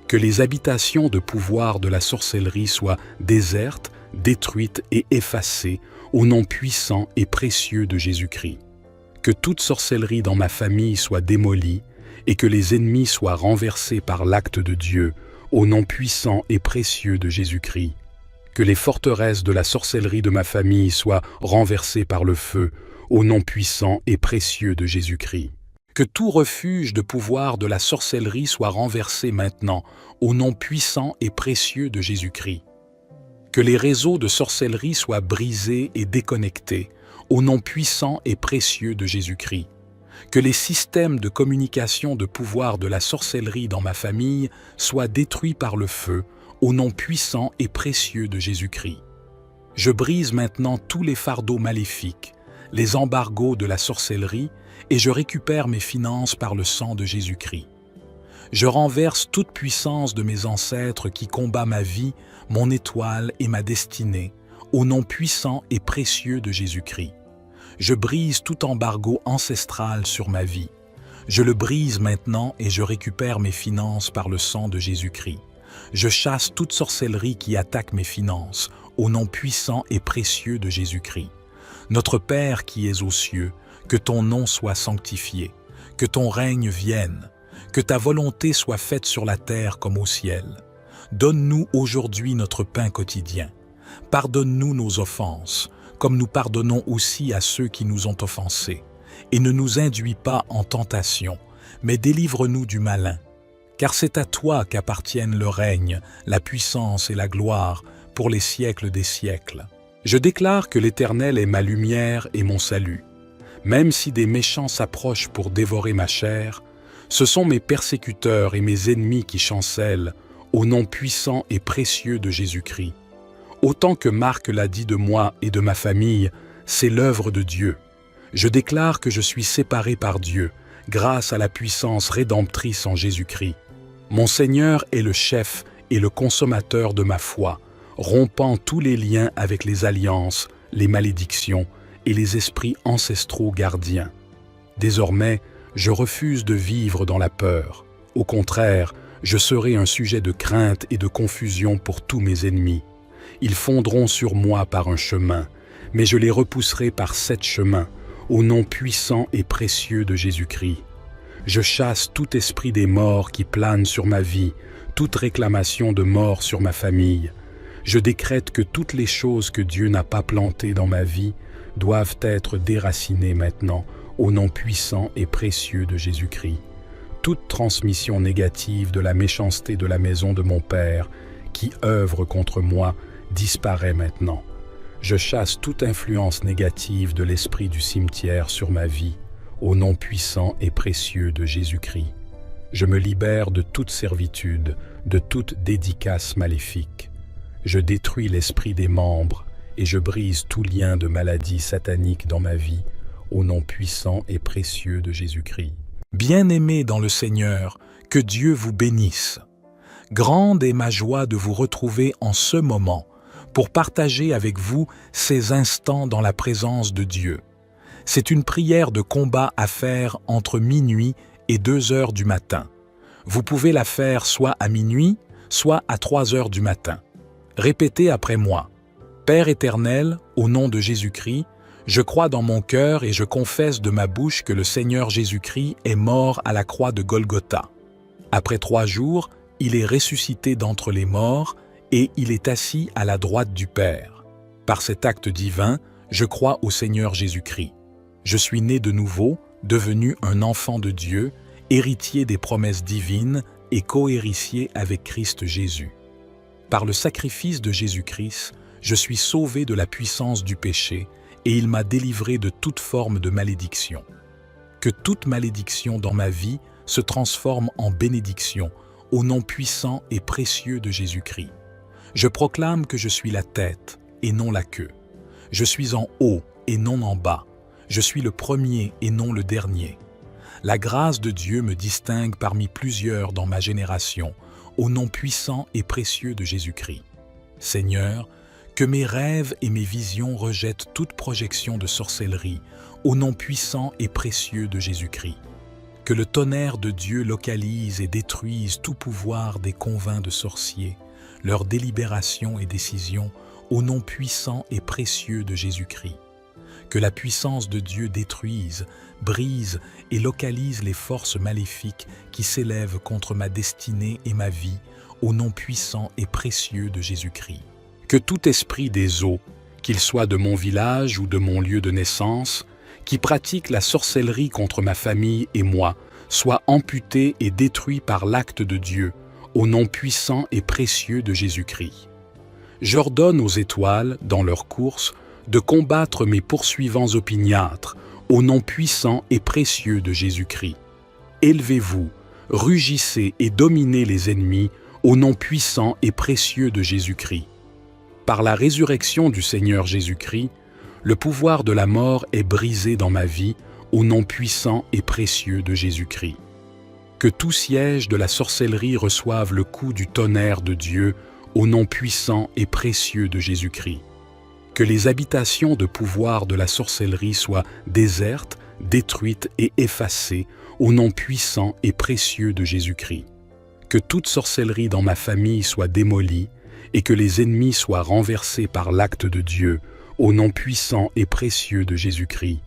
Que les habitations de pouvoir de la sorcellerie soient désertes, détruites et effacées, au nom puissant et précieux de Jésus-Christ. Que toute sorcellerie dans ma famille soit démolie, et que les ennemis soient renversés par l'acte de Dieu, au nom puissant et précieux de Jésus-Christ. Que les forteresses de la sorcellerie de ma famille soient renversées par le feu, au nom puissant et précieux de Jésus-Christ. Que tout refuge de pouvoir de la sorcellerie soit renversé maintenant, au nom puissant et précieux de Jésus-Christ. Que les réseaux de sorcellerie soient brisés et déconnectés, au nom puissant et précieux de Jésus-Christ. Que les systèmes de communication de pouvoir de la sorcellerie dans ma famille soient détruits par le feu, au nom puissant et précieux de Jésus-Christ. Je brise maintenant tous les fardeaux maléfiques, les embargos de la sorcellerie, et je récupère mes finances par le sang de Jésus-Christ. Je renverse toute puissance de mes ancêtres qui combat ma vie, mon étoile et ma destinée, au nom puissant et précieux de Jésus-Christ. Je brise tout embargo ancestral sur ma vie. Je le brise maintenant et je récupère mes finances par le sang de Jésus-Christ. Je chasse toute sorcellerie qui attaque mes finances, au nom puissant et précieux de Jésus-Christ. Notre Père qui es aux cieux, que ton nom soit sanctifié, que ton règne vienne, que ta volonté soit faite sur la terre comme au ciel. Donne-nous aujourd'hui notre pain quotidien. Pardonne-nous nos offenses, comme nous pardonnons aussi à ceux qui nous ont offensés. Et ne nous induis pas en tentation, mais délivre-nous du malin. Car c'est à toi qu'appartiennent le règne, la puissance et la gloire pour les siècles des siècles. Je déclare que l'Éternel est ma lumière et mon salut. Même si des méchants s'approchent pour dévorer ma chair, ce sont mes persécuteurs et mes ennemis qui chancellent au nom puissant et précieux de Jésus-Christ. Autant que Marc l'a dit de moi et de ma famille, c'est l'œuvre de Dieu. Je déclare que je suis séparé par Dieu, grâce à la puissance rédemptrice en Jésus-Christ. Mon Seigneur est le chef et le consommateur de ma foi, rompant tous les liens avec les alliances, les malédictions et les esprits ancestraux gardiens. Désormais, je refuse de vivre dans la peur. Au contraire, je serai un sujet de crainte et de confusion pour tous mes ennemis. Ils fondront sur moi par un chemin, mais je les repousserai par 7 chemins, au nom puissant et précieux de Jésus-Christ. Je chasse tout esprit des morts qui plane sur ma vie, toute réclamation de mort sur ma famille. Je décrète que toutes les choses que Dieu n'a pas plantées dans ma vie doivent être déracinées maintenant, au nom puissant et précieux de Jésus-Christ. Toute transmission négative de la méchanceté de la maison de mon Père, qui œuvre contre moi, disparaît maintenant. Je chasse toute influence négative de l'esprit du cimetière sur ma vie, au nom puissant et précieux de Jésus-Christ. Je me libère de toute servitude, de toute dédicace maléfique. Je détruis l'esprit des membres et je brise tout lien de maladie satanique dans ma vie, au nom puissant et précieux de Jésus-Christ. Bien-aimés dans le Seigneur, que Dieu vous bénisse. Grande est ma joie de vous retrouver en ce moment pour partager avec vous ces instants dans la présence de Dieu. C'est une prière de combat à faire entre minuit et 2 heures du matin. Vous pouvez la faire soit à minuit, soit à 3 heures du matin. Répétez après moi. Père éternel, au nom de Jésus-Christ, je crois dans mon cœur et je confesse de ma bouche que le Seigneur Jésus-Christ est mort à la croix de Golgotha. Après 3 jours, il est ressuscité d'entre les morts et il est assis à la droite du Père. Par cet acte divin, je crois au Seigneur Jésus-Christ. Je suis né de nouveau, devenu un enfant de Dieu, héritier des promesses divines et cohéritier avec Christ Jésus. Par le sacrifice de Jésus-Christ, je suis sauvé de la puissance du péché et il m'a délivré de toute forme de malédiction. Que toute malédiction dans ma vie se transforme en bénédiction au nom puissant et précieux de Jésus-Christ. Je proclame que je suis la tête et non la queue. Je suis en haut et non en bas. Je suis le premier et non le dernier. La grâce de Dieu me distingue parmi plusieurs dans ma génération, au nom puissant et précieux de Jésus-Christ. Seigneur, que mes rêves et mes visions rejettent toute projection de sorcellerie, au nom puissant et précieux de Jésus-Christ. Que le tonnerre de Dieu localise et détruise tout pouvoir des convins de sorciers, leurs délibérations et décisions, au nom puissant et précieux de Jésus-Christ. Que la puissance de Dieu détruise, brise et localise les forces maléfiques qui s'élèvent contre ma destinée et ma vie, au nom puissant et précieux de Jésus-Christ. Que tout esprit des eaux, qu'il soit de mon village ou de mon lieu de naissance, qui pratique la sorcellerie contre ma famille et moi, soit amputé et détruit par l'acte de Dieu, au nom puissant et précieux de Jésus-Christ. J'ordonne aux étoiles, dans leur course, de combattre mes poursuivants opiniâtres, au nom puissant et précieux de Jésus-Christ. Élevez-vous, rugissez et dominez les ennemis, au nom puissant et précieux de Jésus-Christ. Par la résurrection du Seigneur Jésus-Christ, le pouvoir de la mort est brisé dans ma vie, au nom puissant et précieux de Jésus-Christ. Que tout siège de la sorcellerie reçoive le coup du tonnerre de Dieu, au nom puissant et précieux de Jésus-Christ. Que les habitations de pouvoir de la sorcellerie soient désertes, détruites et effacées, au nom puissant et précieux de Jésus-Christ. Que toute sorcellerie dans ma famille soit démolie, et que les ennemis soient renversés par l'acte de Dieu, au nom puissant et précieux de Jésus-Christ.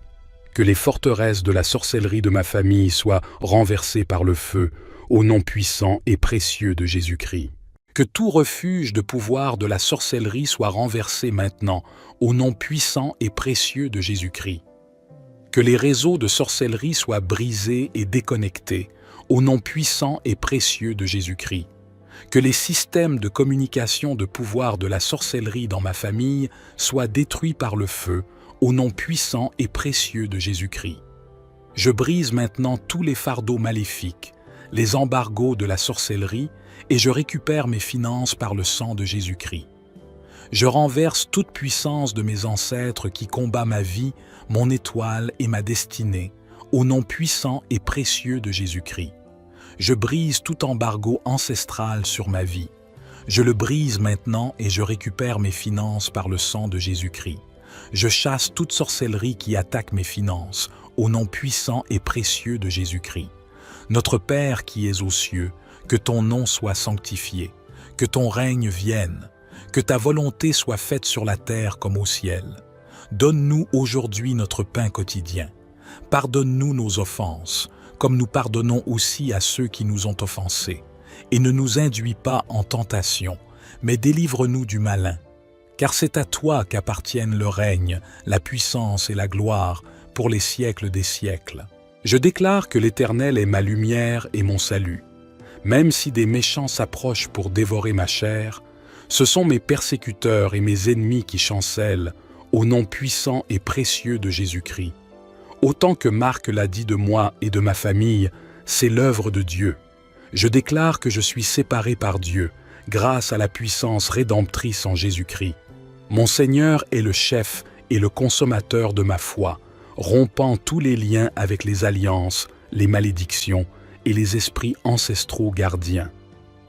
Que les forteresses de la sorcellerie de ma famille soient renversées par le feu, au nom puissant et précieux de Jésus-Christ. Que tout refuge de pouvoir de la sorcellerie soit renversé maintenant, au nom puissant et précieux de Jésus-Christ. Que les réseaux de sorcellerie soient brisés et déconnectés, au nom puissant et précieux de Jésus-Christ. Que les systèmes de communication de pouvoir de la sorcellerie dans ma famille soient détruits par le feu, au nom puissant et précieux de Jésus-Christ. Je brise maintenant tous les fardeaux maléfiques, les embargos de la sorcellerie, et je récupère mes finances par le sang de Jésus-Christ. Je renverse toute puissance de mes ancêtres qui combat ma vie, mon étoile et ma destinée, au nom puissant et précieux de Jésus-Christ. Je brise tout embargo ancestral sur ma vie. Je le brise maintenant et je récupère mes finances par le sang de Jésus-Christ. Je chasse toute sorcellerie qui attaque mes finances, au nom puissant et précieux de Jésus-Christ. Notre Père qui es aux cieux, que ton nom soit sanctifié, que ton règne vienne, que ta volonté soit faite sur la terre comme au ciel. Donne-nous aujourd'hui notre pain quotidien. Pardonne-nous nos offenses, comme nous pardonnons aussi à ceux qui nous ont offensés. Et ne nous induis pas en tentation, mais délivre-nous du malin. Car c'est à toi qu'appartiennent le règne, la puissance et la gloire pour les siècles des siècles. Je déclare que l'Éternel est ma lumière et mon salut. Même si des méchants s'approchent pour dévorer ma chair, ce sont mes persécuteurs et mes ennemis qui chancellent au nom puissant et précieux de Jésus-Christ. Autant que Marc l'a dit de moi et de ma famille, c'est l'œuvre de Dieu. Je déclare que je suis séparé par Dieu, grâce à la puissance rédemptrice en Jésus-Christ. Mon Seigneur est le chef et le consommateur de ma foi, rompant tous les liens avec les alliances, les malédictions et les esprits ancestraux gardiens.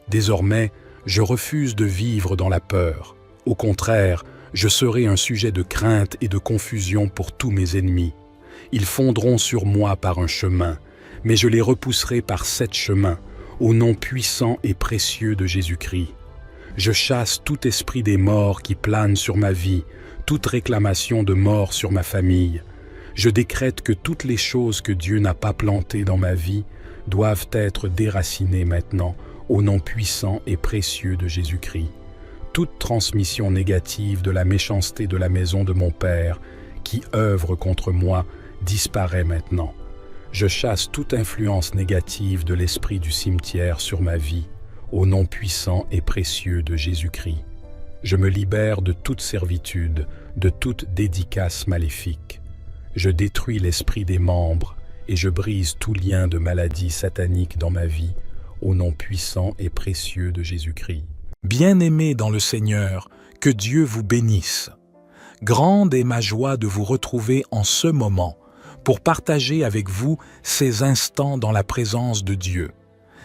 Désormais, je refuse de vivre dans la peur. Au contraire, je serai un sujet de crainte et de confusion pour tous mes ennemis. Ils fondront sur moi par un chemin, mais je les repousserai par 7 chemins, au nom puissant et précieux de Jésus-Christ. Je chasse tout esprit des morts qui plane sur ma vie, toute réclamation de mort sur ma famille. Je décrète que toutes les choses que Dieu n'a pas plantées dans ma vie doivent être déracinées maintenant, au nom puissant et précieux de Jésus-Christ. Toute transmission négative de la méchanceté de la maison de mon Père, qui œuvre contre moi, disparaît maintenant. Je chasse toute influence négative de l'esprit du cimetière sur ma vie, au nom puissant et précieux de Jésus-Christ. Je me libère de toute servitude, de toute dédicace maléfique. Je détruis l'esprit des membres et je brise tout lien de maladie satanique dans ma vie, au nom puissant et précieux de Jésus-Christ. Bien-aimés dans le Seigneur, que Dieu vous bénisse. Grande est ma joie de vous retrouver en ce moment pour partager avec vous ces instants dans la présence de Dieu.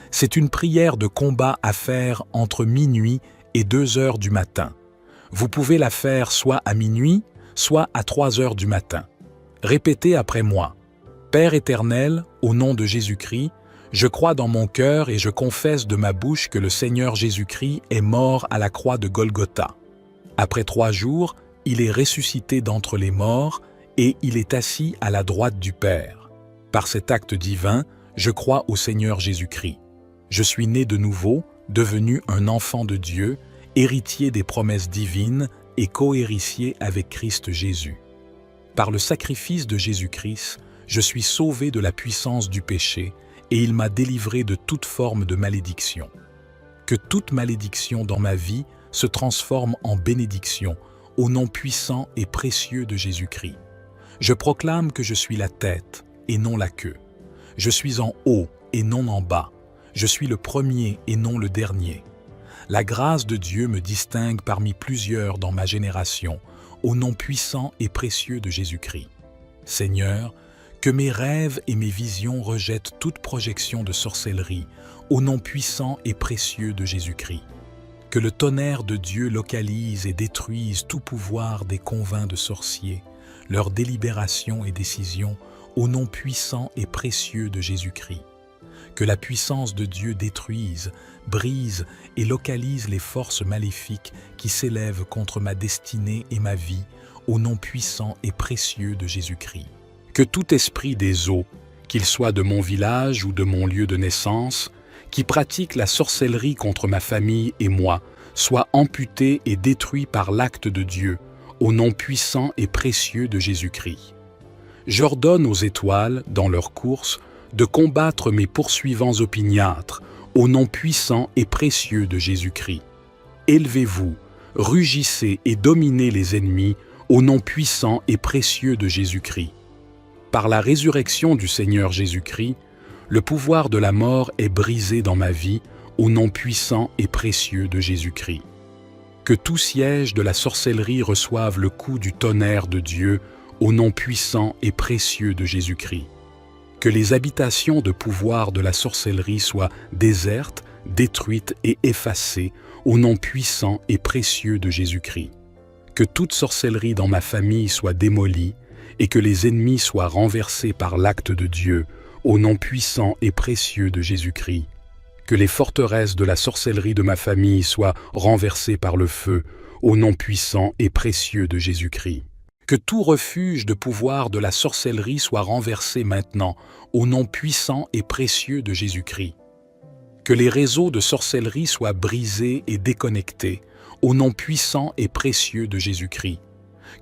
C'est une prière de combat à faire entre minuit et 2 heures du matin. Vous pouvez la faire soit à minuit, soit à 3 heures du matin. Répétez après moi. Père éternel, au nom de Jésus-Christ, je crois dans mon cœur et je confesse de ma bouche que le Seigneur Jésus-Christ est mort à la croix de Golgotha. Après 3 jours, il est ressuscité d'entre les morts et il est assis à la droite du Père. Par cet acte divin, je crois au Seigneur Jésus-Christ. Je suis né de nouveau, devenu un enfant de Dieu, héritier des promesses divines et cohéritier avec Christ Jésus. Par le sacrifice de Jésus-Christ, je suis sauvé de la puissance du péché et il m'a délivré de toute forme de malédiction. Que toute malédiction dans ma vie se transforme en bénédiction au nom puissant et précieux de Jésus-Christ. Je proclame que je suis la tête et non la queue. Je suis en haut et non en bas. Je suis le premier et non le dernier. La grâce de Dieu me distingue parmi plusieurs dans ma génération, au nom puissant et précieux de Jésus-Christ. Seigneur, que mes rêves et mes visions rejettent toute projection de sorcellerie, au nom puissant et précieux de Jésus-Christ. Que le tonnerre de Dieu localise et détruise tout pouvoir des convents de sorciers, leurs délibérations et décisions, au nom puissant et précieux de Jésus-Christ. Que la puissance de Dieu détruise, brise et localise les forces maléfiques qui s'élèvent contre ma destinée et ma vie, au nom puissant et précieux de Jésus-Christ. Que tout esprit des eaux, qu'il soit de mon village ou de mon lieu de naissance, qui pratique la sorcellerie contre ma famille et moi, soit amputé et détruit par l'acte de Dieu, au nom puissant et précieux de Jésus-Christ. J'ordonne aux étoiles, dans leur course, de combattre mes poursuivants opiniâtres, au nom puissant et précieux de Jésus-Christ. Élevez-vous, rugissez et dominez les ennemis, au nom puissant et précieux de Jésus-Christ. Par la résurrection du Seigneur Jésus-Christ, le pouvoir de la mort est brisé dans ma vie, au nom puissant et précieux de Jésus-Christ. Que tout siège de la sorcellerie reçoive le coup du tonnerre de Dieu, au nom puissant et précieux de Jésus-Christ. Que les habitations de pouvoir de la sorcellerie soient désertes, détruites et effacées, au nom puissant et précieux de Jésus-Christ. Que toute sorcellerie dans ma famille soit démolie, et que les ennemis soient renversés par l'acte de Dieu, au nom puissant et précieux de Jésus-Christ. Que les forteresses de la sorcellerie de ma famille soient renversées par le feu, au nom puissant et précieux de Jésus-Christ. Que tout refuge de pouvoir de la sorcellerie soit renversé maintenant, au nom puissant et précieux de Jésus-Christ. Que les réseaux de sorcellerie soient brisés et déconnectés, au nom puissant et précieux de Jésus-Christ.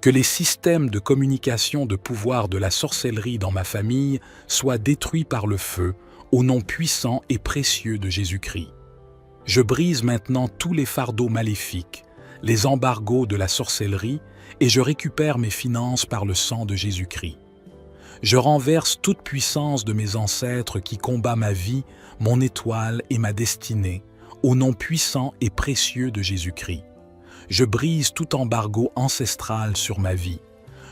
Que les systèmes de communication de pouvoir de la sorcellerie dans ma famille soient détruits par le feu, au nom puissant et précieux de Jésus-Christ. Je brise maintenant tous les fardeaux maléfiques, les embargos de la sorcellerie, et je récupère mes finances par le sang de Jésus-Christ. Je renverse toute puissance de mes ancêtres qui combat ma vie, mon étoile et ma destinée, au nom puissant et précieux de Jésus-Christ. Je brise tout embargo ancestral sur ma vie.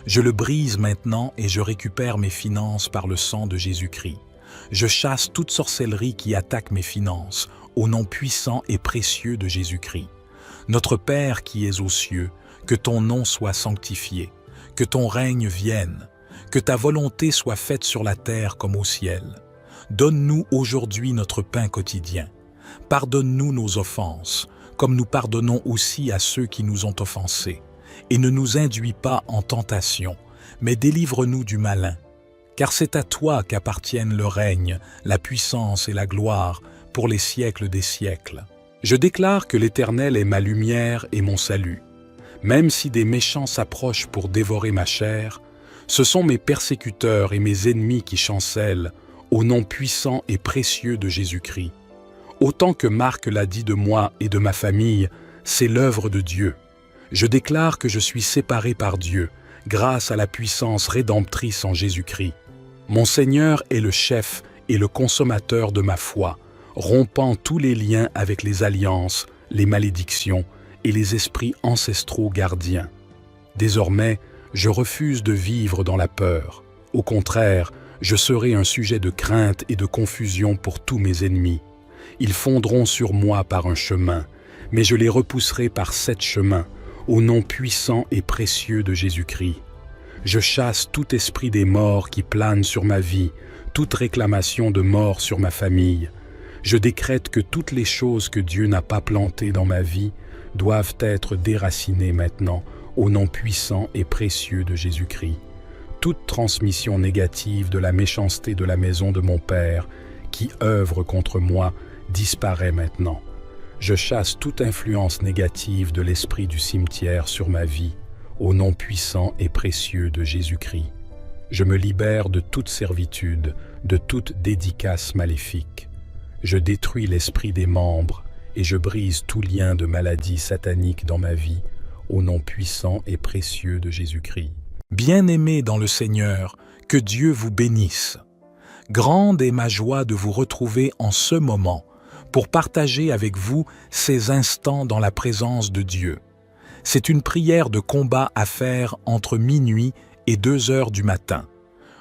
Je le brise maintenant et je récupère mes finances par le sang de Jésus-Christ. Je chasse toute sorcellerie qui attaque mes finances, au nom puissant et précieux de Jésus-Christ. Notre Père qui es aux cieux, que ton nom soit sanctifié, que ton règne vienne, que ta volonté soit faite sur la terre comme au ciel. Donne-nous aujourd'hui notre pain quotidien. Pardonne-nous nos offenses, comme nous pardonnons aussi à ceux qui nous ont offensés. Et ne nous induis pas en tentation, mais délivre-nous du malin. Car c'est à toi qu'appartiennent le règne, la puissance et la gloire pour les siècles des siècles. Je déclare que l'Éternel est ma lumière et mon salut. Même si des méchants s'approchent pour dévorer ma chair, ce sont mes persécuteurs et mes ennemis qui chancellent, au nom puissant et précieux de Jésus-Christ. Autant que Marc l'a dit de moi et de ma famille, c'est l'œuvre de Dieu. Je déclare que je suis séparé par Dieu, grâce à la puissance rédemptrice en Jésus-Christ. Mon Seigneur est le chef et le consommateur de ma foi, rompant tous les liens avec les alliances, les malédictions et les esprits ancestraux gardiens. Désormais, je refuse de vivre dans la peur. Au contraire, je serai un sujet de crainte et de confusion pour tous mes ennemis. Ils fondront sur moi par un chemin, mais je les repousserai par 7 chemins, au nom puissant et précieux de Jésus-Christ. Je chasse tout esprit des morts qui plane sur ma vie, toute réclamation de mort sur ma famille. Je décrète que toutes les choses que Dieu n'a pas plantées dans ma vie doivent être déracinées maintenant, au nom puissant et précieux de Jésus-Christ. Toute transmission négative de la méchanceté de la maison de mon Père, qui œuvre contre moi, disparaît maintenant. Je chasse toute influence négative de l'esprit du cimetière sur ma vie, au nom puissant et précieux de Jésus-Christ. Je me libère de toute servitude, de toute dédicace maléfique. Je détruis l'esprit des membres et je brise tout lien de maladie satanique dans ma vie, au nom puissant et précieux de Jésus-Christ. Bien-aimés dans le Seigneur, que Dieu vous bénisse. Grande est ma joie de vous retrouver en ce moment pour partager avec vous ces instants dans la présence de Dieu. C'est une prière de combat à faire entre minuit et 2 heures du matin.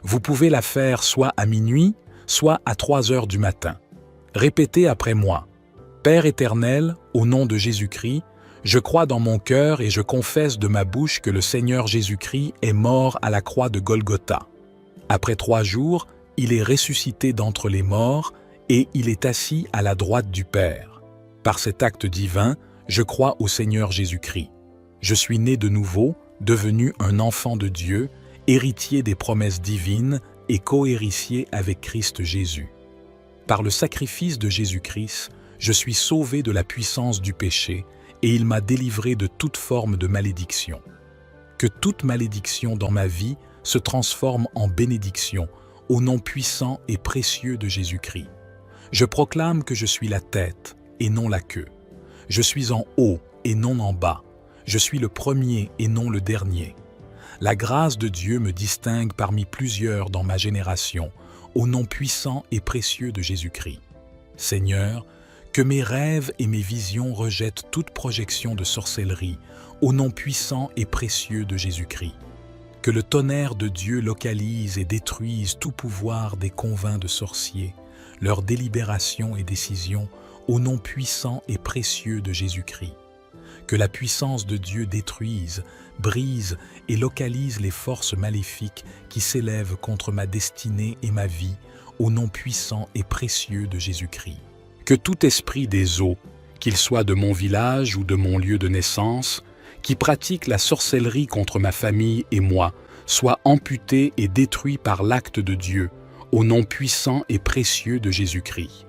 Vous pouvez la faire soit à minuit, soit à 3 heures du matin. Répétez après moi. Père éternel, au nom de Jésus-Christ, je crois dans mon cœur et je confesse de ma bouche que le Seigneur Jésus-Christ est mort à la croix de Golgotha. Après 3 jours, il est ressuscité d'entre les morts et il est assis à la droite du Père. Par cet acte divin, je crois au Seigneur Jésus-Christ. Je suis né de nouveau, devenu un enfant de Dieu, héritier des promesses divines et cohéritier avec Christ Jésus. Par le sacrifice de Jésus-Christ, je suis sauvé de la puissance du péché et il m'a délivré de toute forme de malédiction. Que toute malédiction dans ma vie se transforme en bénédiction au nom puissant et précieux de Jésus-Christ. Je proclame que je suis la tête et non la queue. Je suis en haut et non en bas. Je suis le premier et non le dernier. La grâce de Dieu me distingue parmi plusieurs dans ma génération, au nom puissant et précieux de Jésus-Christ. Seigneur, que mes rêves et mes visions rejettent toute projection de sorcellerie, au nom puissant et précieux de Jésus-Christ. Que le tonnerre de Dieu localise et détruise tout pouvoir des convins de sorciers, leurs délibérations et décisions, au nom puissant et précieux de Jésus-Christ. Que la puissance de Dieu détruise, brise et localise les forces maléfiques qui s'élèvent contre ma destinée et ma vie, au nom puissant et précieux de Jésus-Christ. Que tout esprit des eaux, qu'il soit de mon village ou de mon lieu de naissance, qui pratique la sorcellerie contre ma famille et moi, soit amputé et détruit par l'acte de Dieu, au nom puissant et précieux de Jésus-Christ.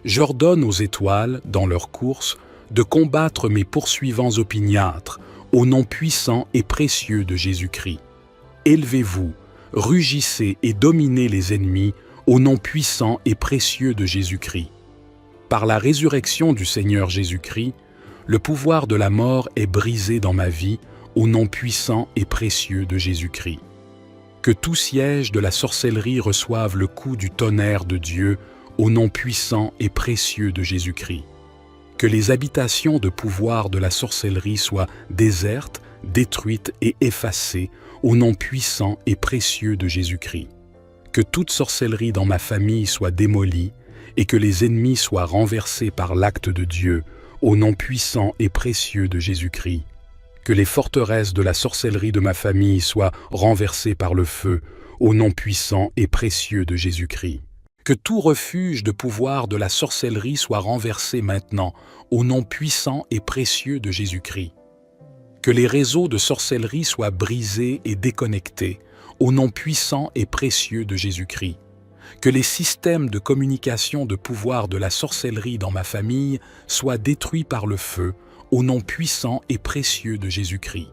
J'ordonne aux étoiles, dans leur course, de combattre mes poursuivants opiniâtres, au nom puissant et précieux de Jésus-Christ. Élevez-vous, rugissez et dominez les ennemis, au nom puissant et précieux de Jésus-Christ. Par la résurrection du Seigneur Jésus-Christ, le pouvoir de la mort est brisé dans ma vie, au nom puissant et précieux de Jésus-Christ. Que tout siège de la sorcellerie reçoive le coup du tonnerre de Dieu, au nom puissant et précieux de Jésus-Christ. Que les habitations de pouvoir de la sorcellerie soient désertes, détruites et effacées, au nom puissant et précieux de Jésus-Christ. Que toute sorcellerie dans ma famille soit démolie, et que les ennemis soient renversés par l'acte de Dieu, au nom puissant et précieux de Jésus-Christ. Que les forteresses de la sorcellerie de ma famille soient renversées par le feu, au nom puissant et précieux de Jésus-Christ. Que tout refuge de pouvoir de la sorcellerie soit renversé maintenant, au nom puissant et précieux de Jésus-Christ. Que les réseaux de sorcellerie soient brisés et déconnectés, au nom puissant et précieux de Jésus-Christ. Que les systèmes de communication de pouvoir de la sorcellerie dans ma famille soient détruits par le feu, au nom puissant et précieux de Jésus-Christ.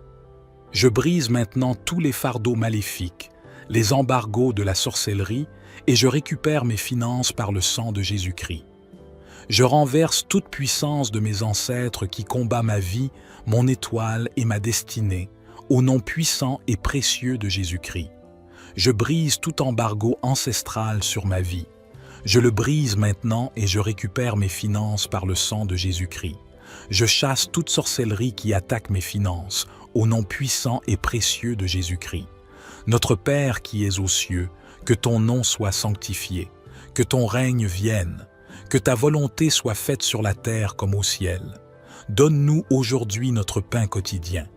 Je brise maintenant tous les fardeaux maléfiques, les embargos de la sorcellerie, et je récupère mes finances par le sang de Jésus-Christ. Je renverse toute puissance de mes ancêtres qui combat ma vie, mon étoile et ma destinée, au nom puissant et précieux de Jésus-Christ. Je brise tout embargo ancestral sur ma vie. Je le brise maintenant et je récupère mes finances par le sang de Jésus-Christ. Je chasse toute sorcellerie qui attaque mes finances, au nom puissant et précieux de Jésus-Christ. Notre Père qui es aux cieux, que ton nom soit sanctifié, que ton règne vienne, que ta volonté soit faite sur la terre comme au ciel. Donne-nous aujourd'hui notre pain quotidien.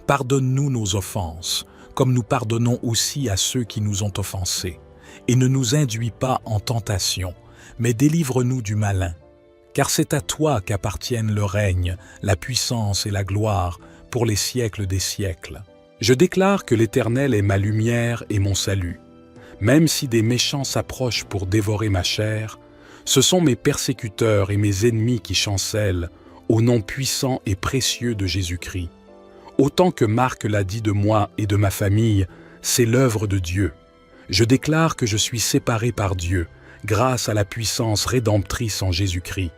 Pardonne-nous nos offenses, comme nous pardonnons aussi à ceux qui nous ont offensés. Et ne nous induis pas en tentation, mais délivre-nous du malin. Car c'est à toi qu'appartiennent le règne, la puissance et la gloire pour les siècles des siècles. Je déclare que l'Éternel est ma lumière et mon salut. Même si des méchants s'approchent pour dévorer ma chair, ce sont mes persécuteurs et mes ennemis qui chancellent, au nom puissant et précieux de Jésus-Christ. Autant que Marc l'a dit de moi et de ma famille, c'est l'œuvre de Dieu. Je déclare que je suis séparé par Dieu, grâce à la puissance rédemptrice en Jésus-Christ.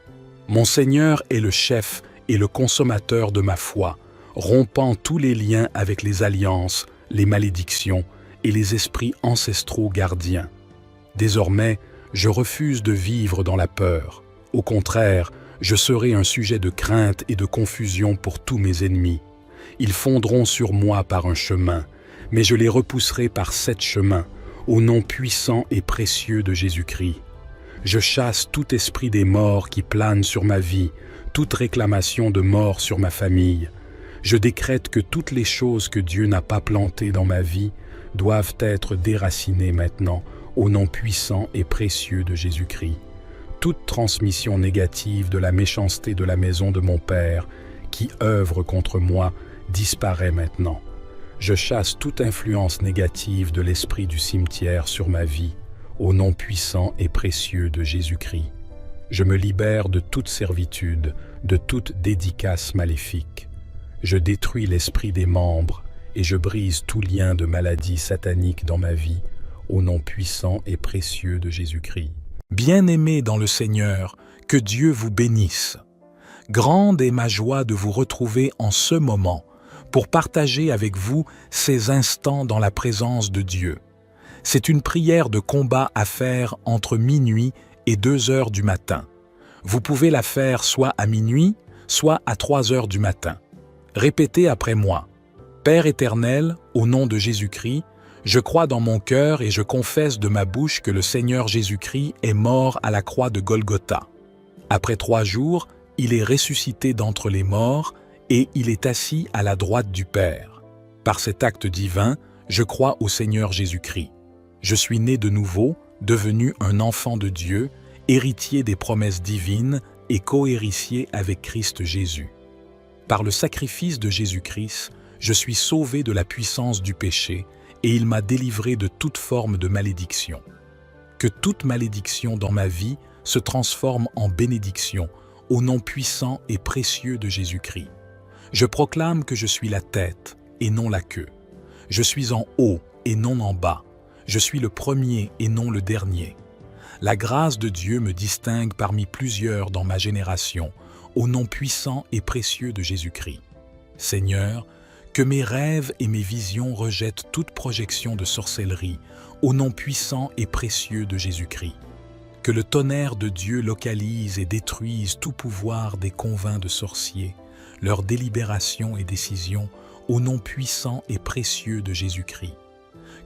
Mon Seigneur est le chef et le consommateur de ma foi, rompant tous les liens avec les alliances, les malédictions et les esprits ancestraux gardiens. Désormais, je refuse de vivre dans la peur. Au contraire, je serai un sujet de crainte et de confusion pour tous mes ennemis. Ils fondront sur moi par un chemin, mais je les repousserai par 7 chemins, au nom puissant et précieux de Jésus-Christ. Je chasse tout esprit des morts qui plane sur ma vie, toute réclamation de mort sur ma famille. Je décrète que toutes les choses que Dieu n'a pas plantées dans ma vie doivent être déracinées maintenant, au nom puissant et précieux de Jésus-Christ. Toute transmission négative de la méchanceté de la maison de mon Père, qui œuvre contre moi, disparaît maintenant. Je chasse toute influence négative de l'esprit du cimetière sur ma vie, au nom puissant et précieux de Jésus-Christ. Je me libère de toute servitude, de toute dédicace maléfique. Je détruis l'esprit des membres et je brise tout lien de maladie satanique dans ma vie, au nom puissant et précieux de Jésus-Christ. Bien-aimés dans le Seigneur, que Dieu vous bénisse. Grande est ma joie de vous retrouver en ce moment pour partager avec vous ces instants dans la présence de Dieu. C'est une prière de combat à faire entre minuit et 2 heures du matin. Vous pouvez la faire soit à minuit, soit à 3 heures du matin. Répétez après moi. Père éternel, au nom de Jésus-Christ, je crois dans mon cœur et je confesse de ma bouche que le Seigneur Jésus-Christ est mort à la croix de Golgotha. Après 3 jours, il est ressuscité d'entre les morts et il est assis à la droite du Père. Par cet acte divin, je crois au Seigneur Jésus-Christ. Je suis né de nouveau, devenu un enfant de Dieu, héritier des promesses divines et cohéritier avec Christ Jésus. Par le sacrifice de Jésus-Christ, je suis sauvé de la puissance du péché et il m'a délivré de toute forme de malédiction. Que toute malédiction dans ma vie se transforme en bénédiction au nom puissant et précieux de Jésus-Christ. Je proclame que je suis la tête et non la queue. Je suis en haut et non en bas. Je suis le premier et non le dernier. La grâce de Dieu me distingue parmi plusieurs dans ma génération, au nom puissant et précieux de Jésus-Christ. Seigneur, que mes rêves et mes visions rejettent toute projection de sorcellerie, au nom puissant et précieux de Jésus-Christ. Que le tonnerre de Dieu localise et détruise tout pouvoir des convins de sorciers, leurs délibérations et décisions, au nom puissant et précieux de Jésus-Christ.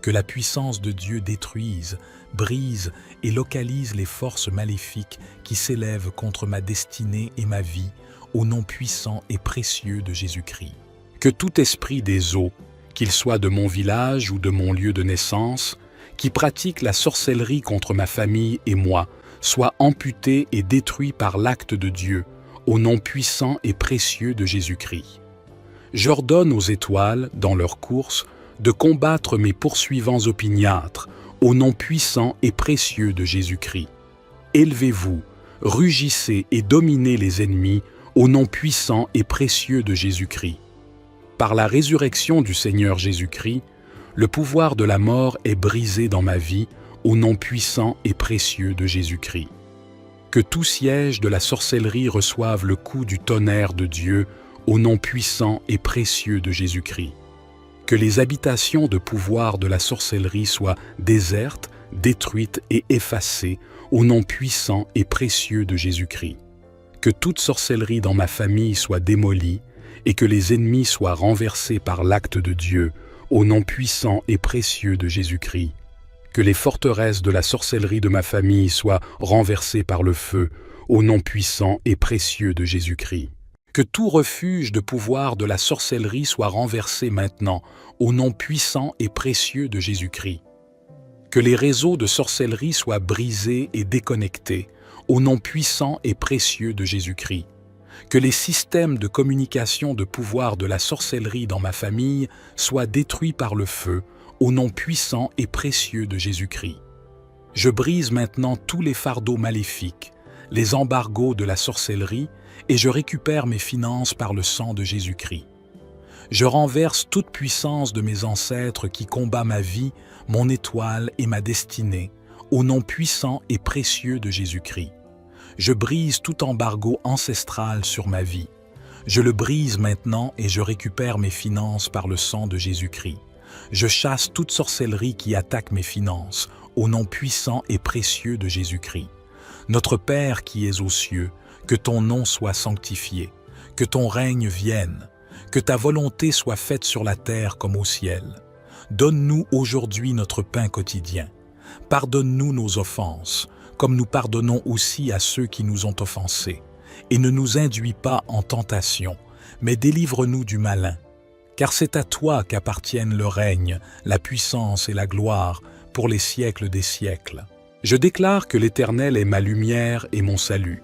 Que la puissance de Dieu détruise, brise et localise les forces maléfiques qui s'élèvent contre ma destinée et ma vie, au nom puissant et précieux de Jésus-Christ. Que tout esprit des eaux, qu'il soit de mon village ou de mon lieu de naissance, qui pratique la sorcellerie contre ma famille et moi, soit amputé et détruit par l'acte de Dieu, au nom puissant et précieux de Jésus-Christ. J'ordonne aux étoiles, dans leur course, de combattre mes poursuivants opiniâtres, au nom puissant et précieux de Jésus-Christ. Élevez-vous, rugissez et dominez les ennemis, au nom puissant et précieux de Jésus-Christ. Par la résurrection du Seigneur Jésus-Christ, le pouvoir de la mort est brisé dans ma vie, au nom puissant et précieux de Jésus-Christ. Que tout siège de la sorcellerie reçoive le coup du tonnerre de Dieu, au nom puissant et précieux de Jésus-Christ. Que les habitations de pouvoir de la sorcellerie soient désertes, détruites et effacées, au nom puissant et précieux de Jésus-Christ. Que toute sorcellerie dans ma famille soit démolie, et que les ennemis soient renversés par l'acte de Dieu, au nom puissant et précieux de Jésus-Christ. Que les forteresses de la sorcellerie de ma famille soient renversées par le feu, au nom puissant et précieux de Jésus-Christ. Que tout refuge de pouvoir de la sorcellerie soit renversé maintenant, au nom puissant et précieux de Jésus-Christ. Que les réseaux de sorcellerie soient brisés et déconnectés, au nom puissant et précieux de Jésus-Christ. Que les systèmes de communication de pouvoir de la sorcellerie dans ma famille soient détruits par le feu, au nom puissant et précieux de Jésus-Christ. Je brise maintenant tous les fardeaux maléfiques, les embargos de la sorcellerie, et je récupère mes finances par le sang de Jésus-Christ. Je renverse toute puissance de mes ancêtres qui combat ma vie, mon étoile et ma destinée, au nom puissant et précieux de Jésus-Christ. Je brise tout embargo ancestral sur ma vie. Je le brise maintenant et je récupère mes finances par le sang de Jésus-Christ. Je chasse toute sorcellerie qui attaque mes finances, au nom puissant et précieux de Jésus-Christ. Notre Père qui es aux cieux, que ton nom soit sanctifié, que ton règne vienne, que ta volonté soit faite sur la terre comme au ciel. Donne-nous aujourd'hui notre pain quotidien. Pardonne-nous nos offenses, comme nous pardonnons aussi à ceux qui nous ont offensés. Et ne nous induis pas en tentation, mais délivre-nous du malin. Car c'est à toi qu'appartiennent le règne, la puissance et la gloire pour les siècles des siècles. Je déclare que l'Éternel est ma lumière et mon salut.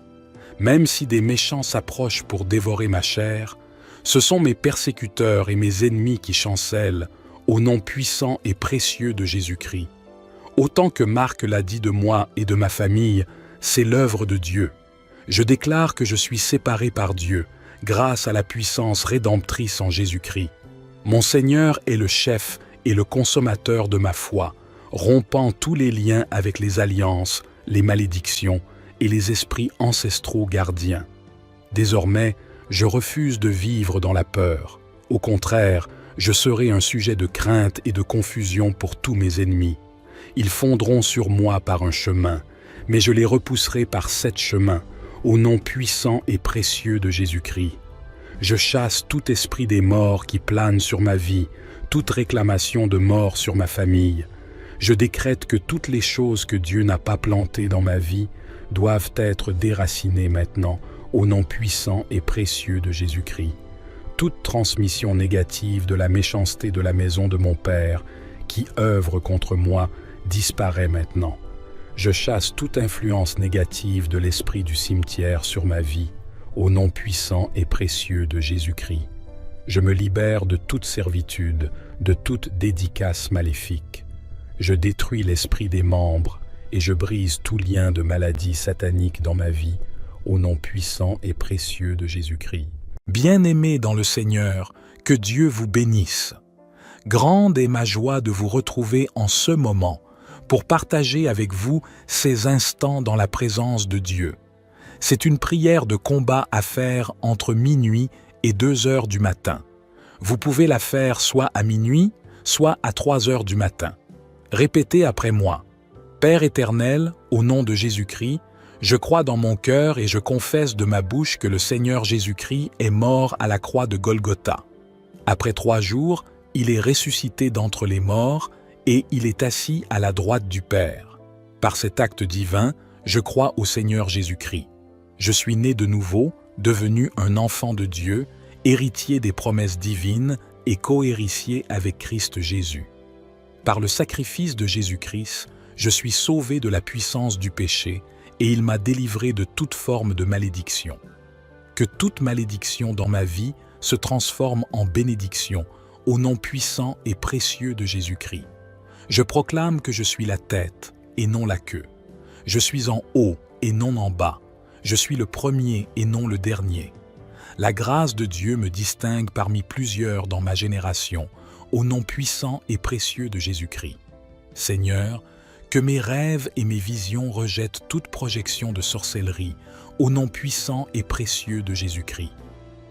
Même si des méchants s'approchent pour dévorer ma chair, ce sont mes persécuteurs et mes ennemis qui chancellent, au nom puissant et précieux de Jésus-Christ. Autant que Marc l'a dit de moi et de ma famille, c'est l'œuvre de Dieu. Je déclare que je suis séparé par Dieu, grâce à la puissance rédemptrice en Jésus-Christ. Mon Seigneur est le chef et le consommateur de ma foi, rompant tous les liens avec les alliances, les malédictions et les esprits ancestraux gardiens. Désormais, je refuse de vivre dans la peur. Au contraire, je serai un sujet de crainte et de confusion pour tous mes ennemis. Ils fondront sur moi par un chemin, mais je les repousserai par 7 chemins, au nom puissant et précieux de Jésus-Christ. Je chasse tout esprit des morts qui plane sur ma vie, toute réclamation de mort sur ma famille. Je décrète que toutes les choses que Dieu n'a pas plantées dans ma vie doivent être déracinées maintenant, au nom puissant et précieux de Jésus-Christ. Toute transmission négative de la méchanceté de la maison de mon Père, qui œuvre contre moi, disparaît maintenant. Je chasse toute influence négative de l'esprit du cimetière sur ma vie, au nom puissant et précieux de Jésus-Christ. Je me libère de toute servitude, de toute dédicace maléfique. Je détruis l'esprit des membres et je brise tout lien de maladie satanique dans ma vie, au nom puissant et précieux de Jésus-Christ. Bien-aimés dans le Seigneur, que Dieu vous bénisse. Grande est ma joie de vous retrouver en ce moment pour partager avec vous ces instants dans la présence de Dieu. C'est une prière de combat à faire entre minuit et 2 heures du matin. Vous pouvez la faire soit à minuit, soit à 3 heures du matin. Répétez après moi. Père éternel, au nom de Jésus-Christ, je crois dans mon cœur et je confesse de ma bouche que le Seigneur Jésus-Christ est mort à la croix de Golgotha. Après 3 jours, il est ressuscité d'entre les morts et il est assis à la droite du Père. Par cet acte divin, je crois au Seigneur Jésus-Christ. Je suis né de nouveau, devenu un enfant de Dieu, héritier des promesses divines et cohéritier avec Christ Jésus. Par le sacrifice de Jésus-Christ, je suis sauvé de la puissance du péché et il m'a délivré de toute forme de malédiction. Que toute malédiction dans ma vie se transforme en bénédiction au nom puissant et précieux de Jésus-Christ. Je proclame que je suis la tête et non la queue. Je suis en haut et non en bas. Je suis le premier et non le dernier. La grâce de Dieu me distingue parmi plusieurs dans ma génération, au nom puissant et précieux de Jésus-Christ. Seigneur, que mes rêves et mes visions rejettent toute projection de sorcellerie, au nom puissant et précieux de Jésus-Christ.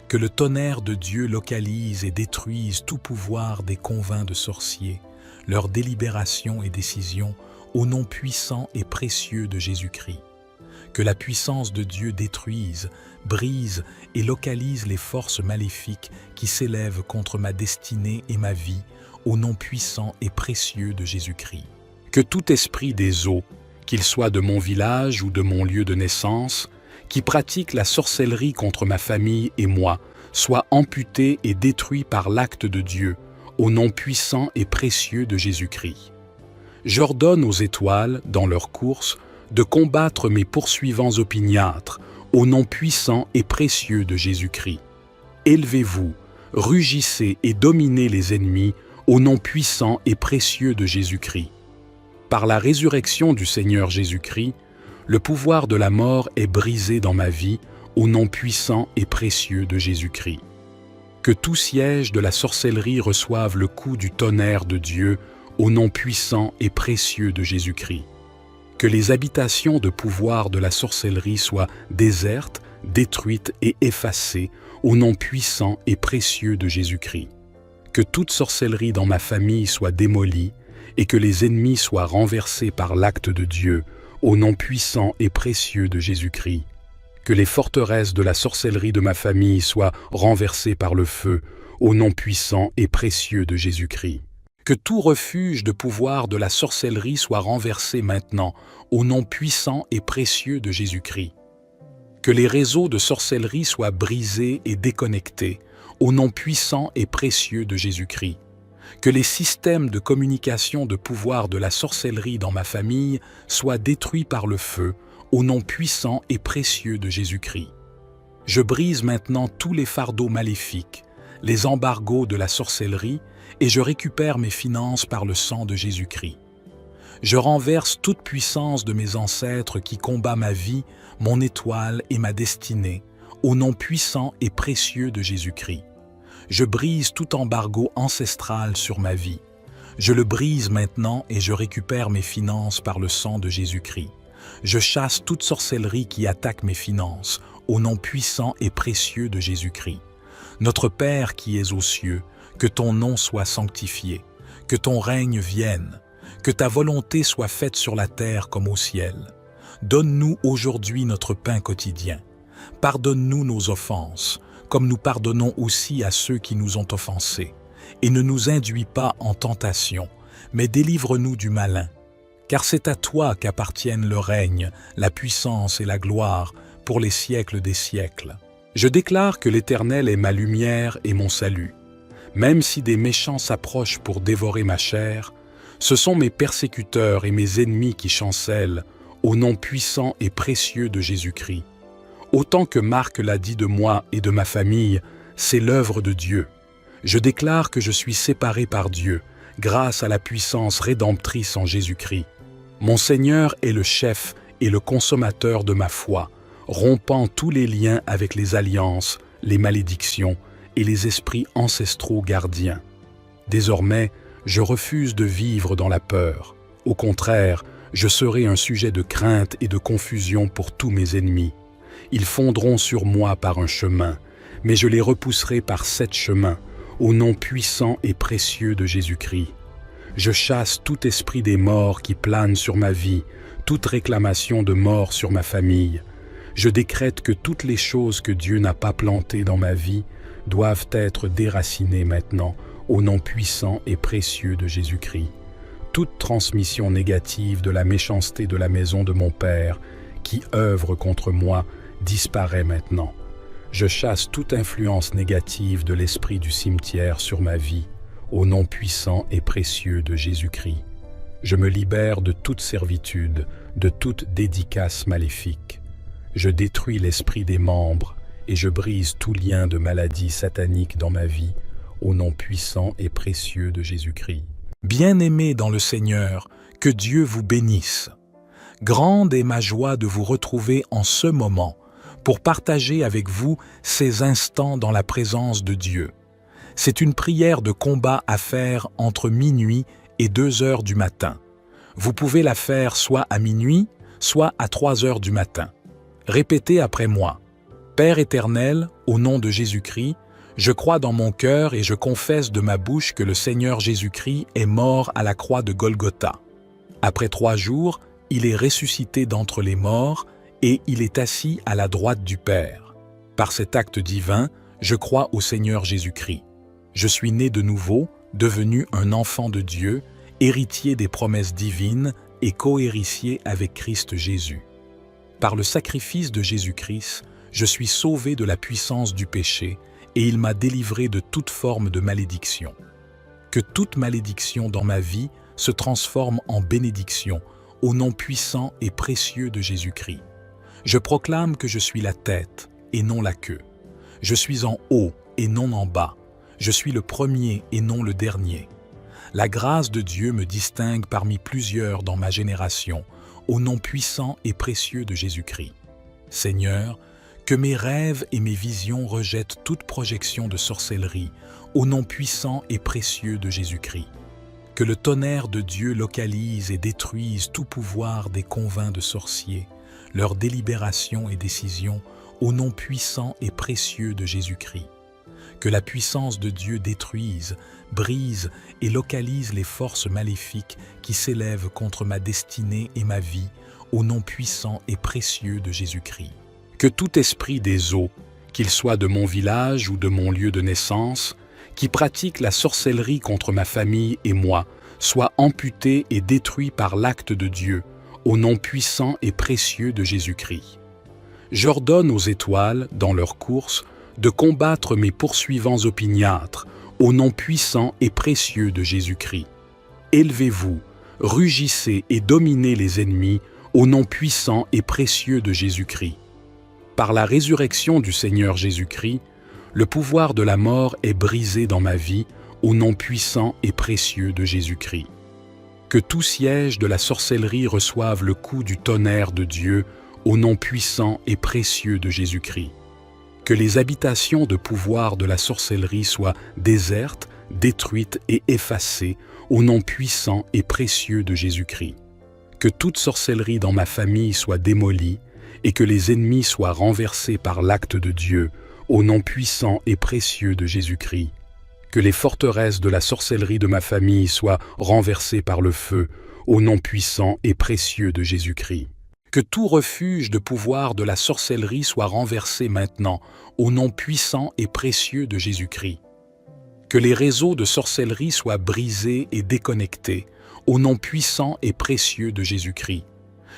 Que le tonnerre de Dieu localise et détruise tout pouvoir des convents de sorciers, leurs délibérations et décisions, au nom puissant et précieux de Jésus-Christ. Que la puissance de Dieu détruise, brise et localise les forces maléfiques qui s'élèvent contre ma destinée et ma vie, au nom puissant et précieux de Jésus-Christ. Que tout esprit des eaux, qu'il soit de mon village ou de mon lieu de naissance, qui pratique la sorcellerie contre ma famille et moi, soit amputé et détruit par l'acte de Dieu, au nom puissant et précieux de Jésus-Christ. J'ordonne aux étoiles, dans leur course, de combattre mes poursuivants opiniâtres, au nom puissant et précieux de Jésus-Christ. Élevez-vous, rugissez et dominez les ennemis, au nom puissant et précieux de Jésus-Christ. Par la résurrection du Seigneur Jésus-Christ, le pouvoir de la mort est brisé dans ma vie, au nom puissant et précieux de Jésus-Christ. Que tout siège de la sorcellerie reçoive le coup du tonnerre de Dieu, au nom puissant et précieux de Jésus-Christ. Que les habitations de pouvoir de la sorcellerie soient désertes, détruites et effacées, au nom puissant et précieux de Jésus-Christ. Que toute sorcellerie dans ma famille soit démolie, et que les ennemis soient renversés par l'acte de Dieu, au nom puissant et précieux de Jésus-Christ. Que les forteresses de la sorcellerie de ma famille soient renversées par le feu, au nom puissant et précieux de Jésus-Christ. Que tout refuge de pouvoir de la sorcellerie soit renversé maintenant, au nom puissant et précieux de Jésus-Christ. Que les réseaux de sorcellerie soient brisés et déconnectés, au nom puissant et précieux de Jésus-Christ. Que les systèmes de communication de pouvoir de la sorcellerie dans ma famille soient détruits par le feu, au nom puissant et précieux de Jésus-Christ. Je brise maintenant tous les fardeaux maléfiques, les embargos de la sorcellerie, et je récupère mes finances par le sang de Jésus-Christ. Je renverse toute puissance de mes ancêtres qui combat ma vie, mon étoile et ma destinée, au nom puissant et précieux de Jésus-Christ. Je brise tout embargo ancestral sur ma vie. Je le brise maintenant et je récupère mes finances par le sang de Jésus-Christ, Je chasse toute sorcellerie qui attaque mes finances, au nom puissant et précieux de Jésus-Christ. Notre Père qui es aux cieux, que ton nom soit sanctifié, que ton règne vienne, que ta volonté soit faite sur la terre comme au ciel. Donne-nous aujourd'hui notre pain quotidien. Pardonne-nous nos offenses, comme nous pardonnons aussi à ceux qui nous ont offensés. Et ne nous induis pas en tentation, mais délivre-nous du malin. Car c'est à toi qu'appartiennent le règne, la puissance et la gloire pour les siècles des siècles. Je déclare que l'Éternel est ma lumière et mon salut. Même si des méchants s'approchent pour dévorer ma chair, ce sont mes persécuteurs et mes ennemis qui chancellent, au nom puissant et précieux de Jésus-Christ. Autant que Marc l'a dit de moi et de ma famille, c'est l'œuvre de Dieu. Je déclare que je suis séparé par Dieu, grâce à la puissance rédemptrice en Jésus-Christ. Mon Seigneur est le chef et le consommateur de ma foi, rompant tous les liens avec les alliances, les malédictions et les esprits ancestraux gardiens. Désormais, je refuse de vivre dans la peur. Au contraire, je serai un sujet de crainte et de confusion pour tous mes ennemis. Ils fondront sur moi par un chemin, mais je les repousserai par 7 chemins, au nom puissant et précieux de Jésus-Christ. Je chasse tout esprit des morts qui plane sur ma vie, toute réclamation de mort sur ma famille. Je décrète que toutes les choses que Dieu n'a pas plantées dans ma vie doivent être déracinées maintenant, au nom puissant et précieux de Jésus-Christ. Toute transmission négative de la méchanceté de la maison de mon Père, qui œuvre contre moi, disparaît maintenant. Je chasse toute influence négative de l'esprit du cimetière sur ma vie, au nom puissant et précieux de Jésus-Christ. Je me libère de toute servitude, de toute dédicace maléfique. Je détruis l'esprit des membres et je brise tout lien de maladie satanique dans ma vie, au nom puissant et précieux de Jésus-Christ. Bien-aimés dans le Seigneur, que Dieu vous bénisse. Grande est ma joie de vous retrouver en ce moment pour partager avec vous ces instants dans la présence de Dieu. C'est une prière de combat à faire entre minuit et 2 heures du matin. Vous pouvez la faire soit à minuit, soit à 3 heures du matin. Répétez après moi. Père éternel, au nom de Jésus-Christ, je crois dans mon cœur et je confesse de ma bouche que le Seigneur Jésus-Christ est mort à la croix de Golgotha. Après 3 jours, il est ressuscité d'entre les morts et il est assis à la droite du Père. Par cet acte divin, je crois au Seigneur Jésus-Christ. Je suis né de nouveau, devenu un enfant de Dieu, héritier des promesses divines et cohéritier avec Christ Jésus. Par le sacrifice de Jésus-Christ, je suis sauvé de la puissance du péché et il m'a délivré de toute forme de malédiction. Que toute malédiction dans ma vie se transforme en bénédiction au nom puissant et précieux de Jésus-Christ. Je proclame que je suis la tête et non la queue. Je suis en haut et non en bas. Je suis le premier et non le dernier. La grâce de Dieu me distingue parmi plusieurs dans ma génération, au nom puissant et précieux de Jésus-Christ. Seigneur, que mes rêves et mes visions rejettent toute projection de sorcellerie, au nom puissant et précieux de Jésus-Christ. Que le tonnerre de Dieu localise et détruise tout pouvoir des convins de sorciers, leurs délibérations et décisions, au nom puissant et précieux de Jésus-Christ. Que la puissance de Dieu détruise, brise et localise les forces maléfiques qui s'élèvent contre ma destinée et ma vie, au nom puissant et précieux de Jésus-Christ. Que tout esprit des eaux, qu'il soit de mon village ou de mon lieu de naissance, qui pratique la sorcellerie contre ma famille et moi, soit amputé et détruit par l'acte de Dieu, au nom puissant et précieux de Jésus-Christ. J'ordonne aux étoiles, dans leur course, de combattre mes poursuivants opiniâtres, au nom puissant et précieux de Jésus-Christ. Élevez-vous, rugissez et dominez les ennemis, au nom puissant et précieux de Jésus-Christ. Par la résurrection du Seigneur Jésus-Christ, le pouvoir de la mort est brisé dans ma vie, au nom puissant et précieux de Jésus-Christ. Que tout siège de la sorcellerie reçoive le coup du tonnerre de Dieu, au nom puissant et précieux de Jésus-Christ. Que les habitations de pouvoir de la sorcellerie soient désertes, détruites et effacées, au nom puissant et précieux de Jésus-Christ. Que toute sorcellerie dans ma famille soit démolie et que les ennemis soient renversés par l'acte de Dieu, au nom puissant et précieux de Jésus-Christ. Que les forteresses de la sorcellerie de ma famille soient renversées par le feu, au nom puissant et précieux de Jésus-Christ. Que tout refuge de pouvoir de la sorcellerie soit renversé maintenant, au nom puissant et précieux de Jésus-Christ. Que les réseaux de sorcellerie soient brisés et déconnectés, au nom puissant et précieux de Jésus-Christ.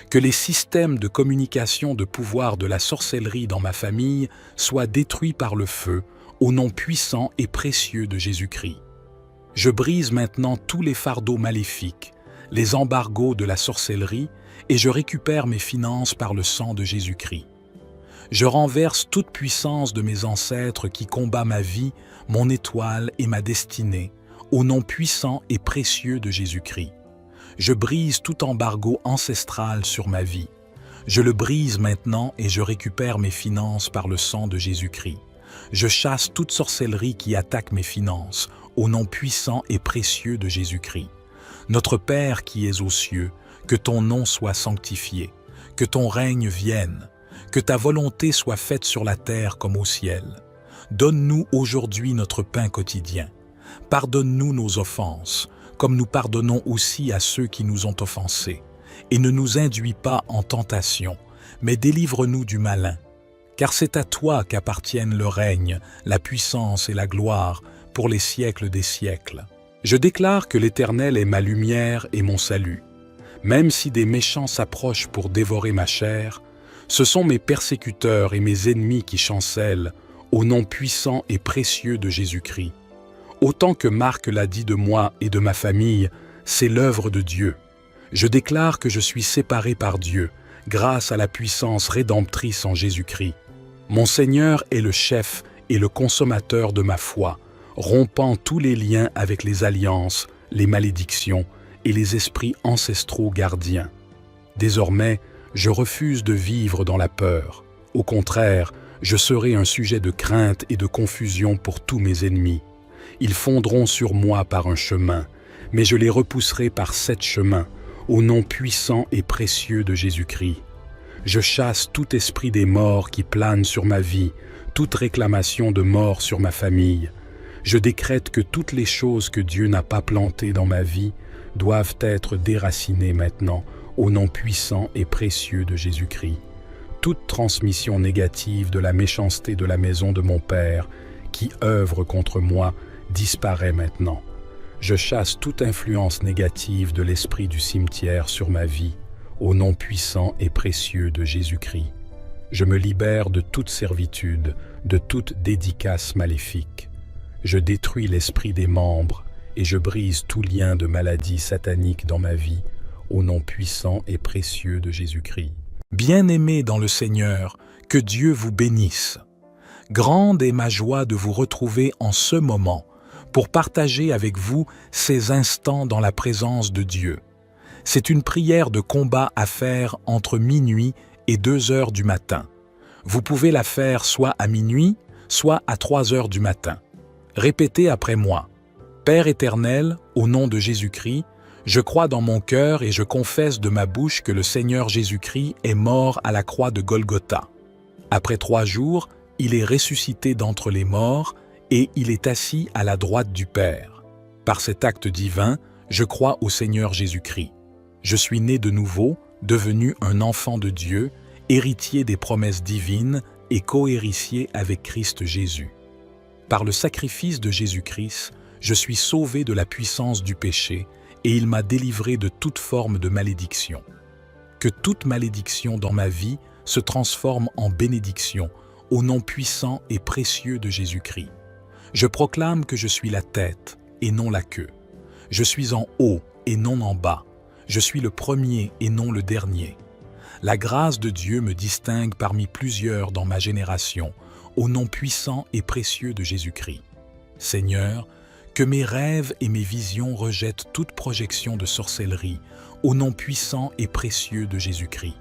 Que les systèmes de communication de pouvoir de la sorcellerie dans ma famille soient détruits par le feu, au nom puissant et précieux de Jésus-Christ. Je brise maintenant tous les fardeaux maléfiques, les embargos de la sorcellerie, et je récupère mes finances par le sang de Jésus-Christ. Je renverse toute puissance de mes ancêtres qui combat ma vie, mon étoile et ma destinée, au nom puissant et précieux de Jésus-Christ. Je brise tout embargo ancestral sur ma vie. Je le brise maintenant et je récupère mes finances par le sang de Jésus-Christ. Je chasse toute sorcellerie qui attaque mes finances, au nom puissant et précieux de Jésus-Christ. Notre Père qui es aux cieux, que ton nom soit sanctifié, que ton règne vienne, que ta volonté soit faite sur la terre comme au ciel. Donne-nous aujourd'hui notre pain quotidien. Pardonne-nous nos offenses, comme nous pardonnons aussi à ceux qui nous ont offensés. Et ne nous induis pas en tentation, mais délivre-nous du malin. Car c'est à toi qu'appartiennent le règne, la puissance et la gloire pour les siècles des siècles. Je déclare que l'Éternel est ma lumière et mon salut. Même si des méchants s'approchent pour dévorer ma chair, ce sont mes persécuteurs et mes ennemis qui chancellent, au nom puissant et précieux de Jésus-Christ. Autant que Marc l'a dit de moi et de ma famille, c'est l'œuvre de Dieu. Je déclare que je suis séparé par Dieu, grâce à la puissance rédemptrice en Jésus-Christ. Mon Seigneur est le chef et le consommateur de ma foi, rompant tous les liens avec les alliances, les malédictions et les esprits ancestraux gardiens. Désormais, je refuse de vivre dans la peur. Au contraire, je serai un sujet de crainte et de confusion pour tous mes ennemis. Ils fondront sur moi par un chemin, mais je les repousserai par 7 chemins, au nom puissant et précieux de Jésus-Christ. Je chasse tout esprit des morts qui plane sur ma vie, toute réclamation de mort sur ma famille. Je décrète que toutes les choses que Dieu n'a pas plantées dans ma vie doivent être déracinées maintenant, au nom puissant et précieux de Jésus-Christ. Toute transmission négative de la méchanceté de la maison de mon Père, qui œuvre contre moi, disparaît maintenant. Je chasse toute influence négative de l'esprit du cimetière sur ma vie, au nom puissant et précieux de Jésus-Christ. Je me libère de toute servitude, de toute dédicace maléfique. Je détruis l'esprit des membres et je brise tout lien de maladie satanique dans ma vie, au nom puissant et précieux de Jésus-Christ. Bien-aimés dans le Seigneur, que Dieu vous bénisse. Grande est ma joie de vous retrouver en ce moment pour partager avec vous ces instants dans la présence de Dieu. C'est une prière de combat à faire entre minuit et 2 heures du matin. Vous pouvez la faire soit à minuit, soit à 3 heures du matin. Répétez après moi. Père éternel, au nom de Jésus-Christ, je crois dans mon cœur et je confesse de ma bouche que le Seigneur Jésus-Christ est mort à la croix de Golgotha. Après 3 jours, il est ressuscité d'entre les morts et il est assis à la droite du Père. Par cet acte divin, je crois au Seigneur Jésus-Christ. Je suis né de nouveau, devenu un enfant de Dieu, héritier des promesses divines et cohéritier avec Christ Jésus. Par le sacrifice de Jésus-Christ, je suis sauvé de la puissance du péché et il m'a délivré de toute forme de malédiction. Que toute malédiction dans ma vie se transforme en bénédiction au nom puissant et précieux de Jésus-Christ. Je proclame que je suis la tête et non la queue. Je suis en haut et non en bas. Je suis le premier et non le dernier. La grâce de Dieu me distingue parmi plusieurs dans ma génération, au nom puissant et précieux de Jésus-Christ. Seigneur, que mes rêves et mes visions rejettent toute projection de sorcellerie, au nom puissant et précieux de Jésus-Christ.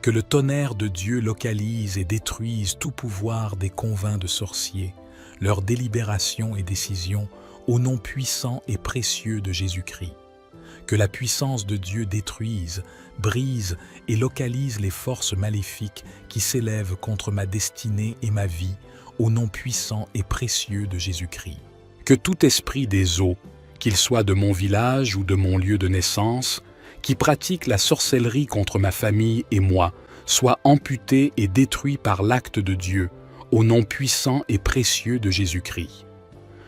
Que le tonnerre de Dieu localise et détruise tout pouvoir des convins de sorciers, leurs délibérations et décisions, au nom puissant et précieux de Jésus-Christ. Que la puissance de Dieu détruise, brise et localise les forces maléfiques qui s'élèvent contre ma destinée et ma vie, au nom puissant et précieux de Jésus-Christ. Que tout esprit des eaux, qu'il soit de mon village ou de mon lieu de naissance, qui pratique la sorcellerie contre ma famille et moi, soit amputé et détruit par l'acte de Dieu, au nom puissant et précieux de Jésus-Christ.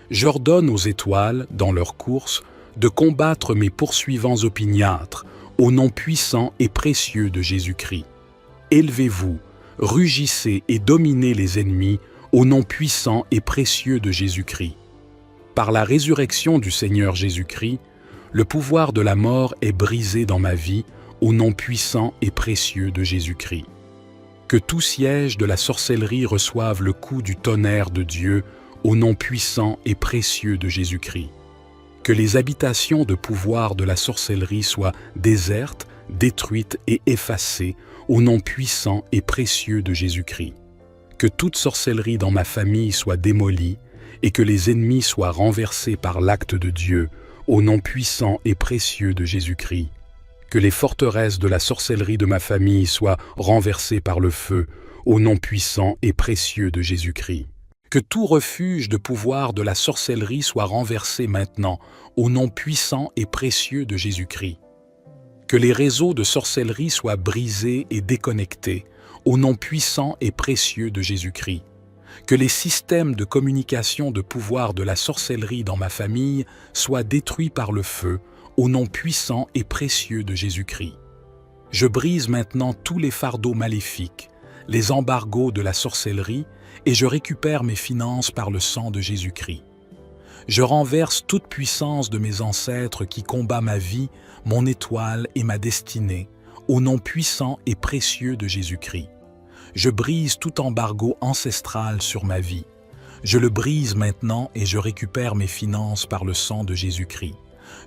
J'ordonne aux étoiles, dans leur course, de combattre mes poursuivants opiniâtres, au nom puissant et précieux de Jésus-Christ. Élevez-vous, rugissez et dominez les ennemis, au nom puissant et précieux de Jésus-Christ. Par la résurrection du Seigneur Jésus-Christ, le pouvoir de la mort est brisé dans ma vie, au nom puissant et précieux de Jésus-Christ. Que tout siège de la sorcellerie reçoive le coup du tonnerre de Dieu, au nom puissant et précieux de Jésus-Christ. Que les habitations de pouvoir de la sorcellerie soient désertes, détruites et effacées, au nom puissant et précieux de Jésus-Christ. Que toute sorcellerie dans ma famille soit démolie, et que les ennemis soient renversés par l'acte de Dieu, au nom puissant et précieux de Jésus-Christ. Que les forteresses de la sorcellerie de ma famille soient renversées par le feu, au nom puissant et précieux de Jésus-Christ. Que tout refuge de pouvoir de la sorcellerie soit renversé maintenant, au nom puissant et précieux de Jésus-Christ. Que les réseaux de sorcellerie soient brisés et déconnectés, au nom puissant et précieux de Jésus-Christ. Que les systèmes de communication de pouvoir de la sorcellerie dans ma famille soient détruits par le feu, au nom puissant et précieux de Jésus-Christ. Je brise maintenant tous les fardeaux maléfiques, les embargos de la sorcellerie, et je récupère mes finances par le sang de Jésus-Christ. Je renverse toute puissance de mes ancêtres qui combat ma vie, mon étoile et ma destinée, au nom puissant et précieux de Jésus-Christ. Je brise tout embargo ancestral sur ma vie. Je le brise maintenant et je récupère mes finances par le sang de Jésus-Christ.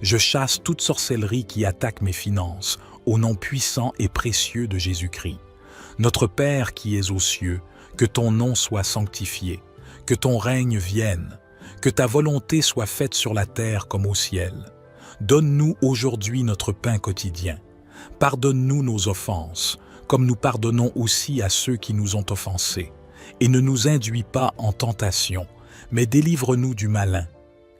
Je chasse toute sorcellerie qui attaque mes finances, au nom puissant et précieux de Jésus-Christ. Notre Père qui es aux cieux, que ton nom soit sanctifié, que ton règne vienne, que ta volonté soit faite sur la terre comme au ciel. Donne-nous aujourd'hui notre pain quotidien. Pardonne-nous nos offenses, comme nous pardonnons aussi à ceux qui nous ont offensés. Et ne nous induis pas en tentation, mais délivre-nous du malin.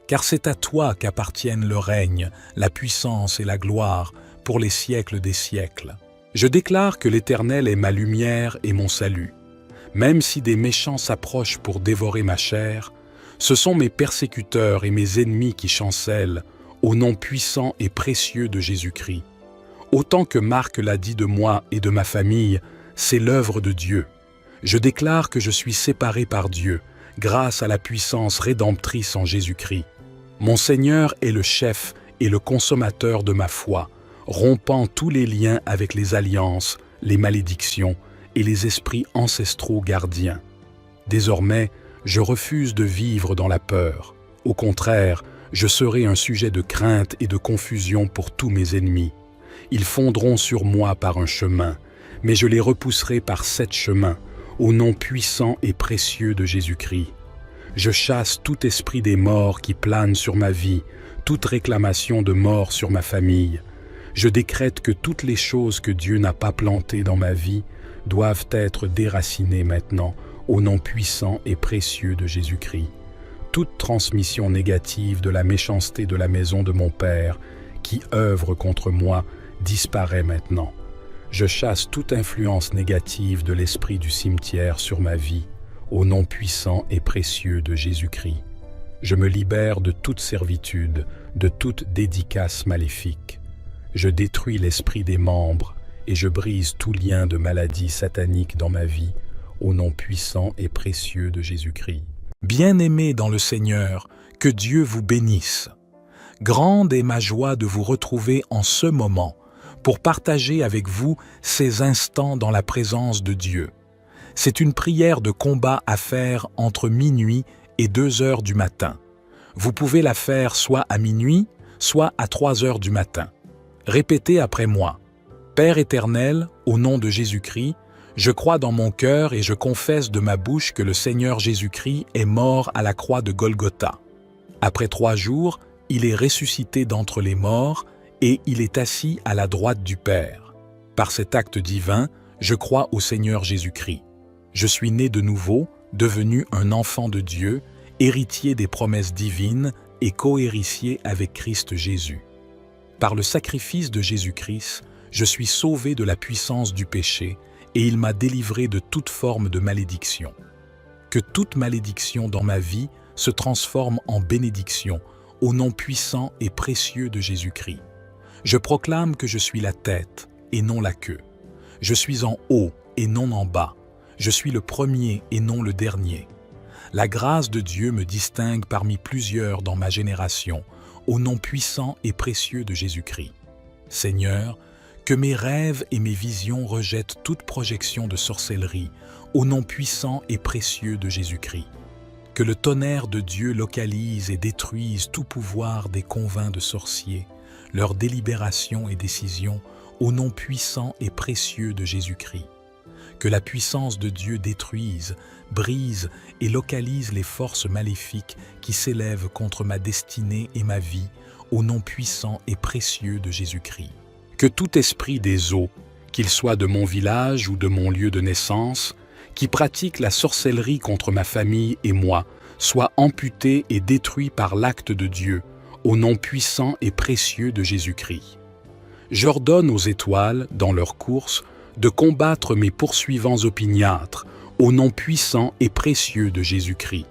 Car c'est à toi qu'appartiennent le règne, la puissance et la gloire pour les siècles des siècles. Je déclare que l'Éternel est ma lumière et mon salut. Même si des méchants s'approchent pour dévorer ma chair, ce sont mes persécuteurs et mes ennemis qui chancellent, au nom puissant et précieux de Jésus-Christ. Autant que Marc l'a dit de moi et de ma famille, c'est l'œuvre de Dieu. Je déclare que je suis séparé par Dieu, grâce à la puissance rédemptrice en Jésus-Christ. Mon Seigneur est le chef et le consommateur de ma foi, rompant tous les liens avec les alliances, les malédictions et les esprits ancestraux gardiens. Désormais, je refuse de vivre dans la peur. Au contraire, je serai un sujet de crainte et de confusion pour tous mes ennemis. Ils fondront sur moi par un chemin, mais je les repousserai par 7 chemins, au nom puissant et précieux de Jésus-Christ. Je chasse tout esprit des morts qui plane sur ma vie, toute réclamation de mort sur ma famille. Je décrète que toutes les choses que Dieu n'a pas plantées dans ma vie doivent être déracinées maintenant, au nom puissant et précieux de Jésus-Christ. Toute transmission négative de la méchanceté de la maison de mon Père, qui œuvre contre moi, disparaît maintenant. Je chasse toute influence négative de l'esprit du cimetière sur ma vie, au nom puissant et précieux de Jésus-Christ. Je me libère de toute servitude, de toute dédicace maléfique. Je détruis l'esprit des membres et je brise tout lien de maladie satanique dans ma vie, au nom puissant et précieux de Jésus-Christ. Bien-aimés dans le Seigneur, que Dieu vous bénisse. Grande est ma joie de vous retrouver en ce moment pour partager avec vous ces instants dans la présence de Dieu. C'est une prière de combat à faire entre minuit et 2 heures du matin. Vous pouvez la faire soit à minuit, soit à 3 heures du matin. Répétez après moi. Père éternel, au nom de Jésus-Christ, je crois dans mon cœur et je confesse de ma bouche que le Seigneur Jésus-Christ est mort à la croix de Golgotha. Après 3 jours, il est ressuscité d'entre les morts et il est assis à la droite du Père. Par cet acte divin, je crois au Seigneur Jésus-Christ. Je suis né de nouveau, devenu un enfant de Dieu, héritier des promesses divines et cohéritier avec Christ Jésus. Par le sacrifice de Jésus-Christ, je suis sauvé de la puissance du péché et il m'a délivré de toute forme de malédiction. Que toute malédiction dans ma vie se transforme en bénédiction au nom puissant et précieux de Jésus-Christ. Je proclame que je suis la tête et non la queue. Je suis en haut et non en bas. Je suis le premier et non le dernier. La grâce de Dieu me distingue parmi plusieurs dans ma génération, au nom puissant et précieux de Jésus-Christ. Seigneur, que mes rêves et mes visions rejettent toute projection de sorcellerie, au nom puissant et précieux de Jésus-Christ. Que le tonnerre de Dieu localise et détruise tout pouvoir des convents de sorciers, leurs délibérations et décisions, au nom puissant et précieux de Jésus-Christ. Que la puissance de Dieu détruise, brise et localise les forces maléfiques qui s'élèvent contre ma destinée et ma vie, au nom puissant et précieux de Jésus-Christ. Que tout esprit des eaux, qu'il soit de mon village ou de mon lieu de naissance, qui pratique la sorcellerie contre ma famille et moi, soit amputé et détruit par l'acte de Dieu, au nom puissant et précieux de Jésus-Christ. J'ordonne aux étoiles, dans leur course, de combattre mes poursuivants opiniâtres, au nom puissant et précieux de Jésus-Christ.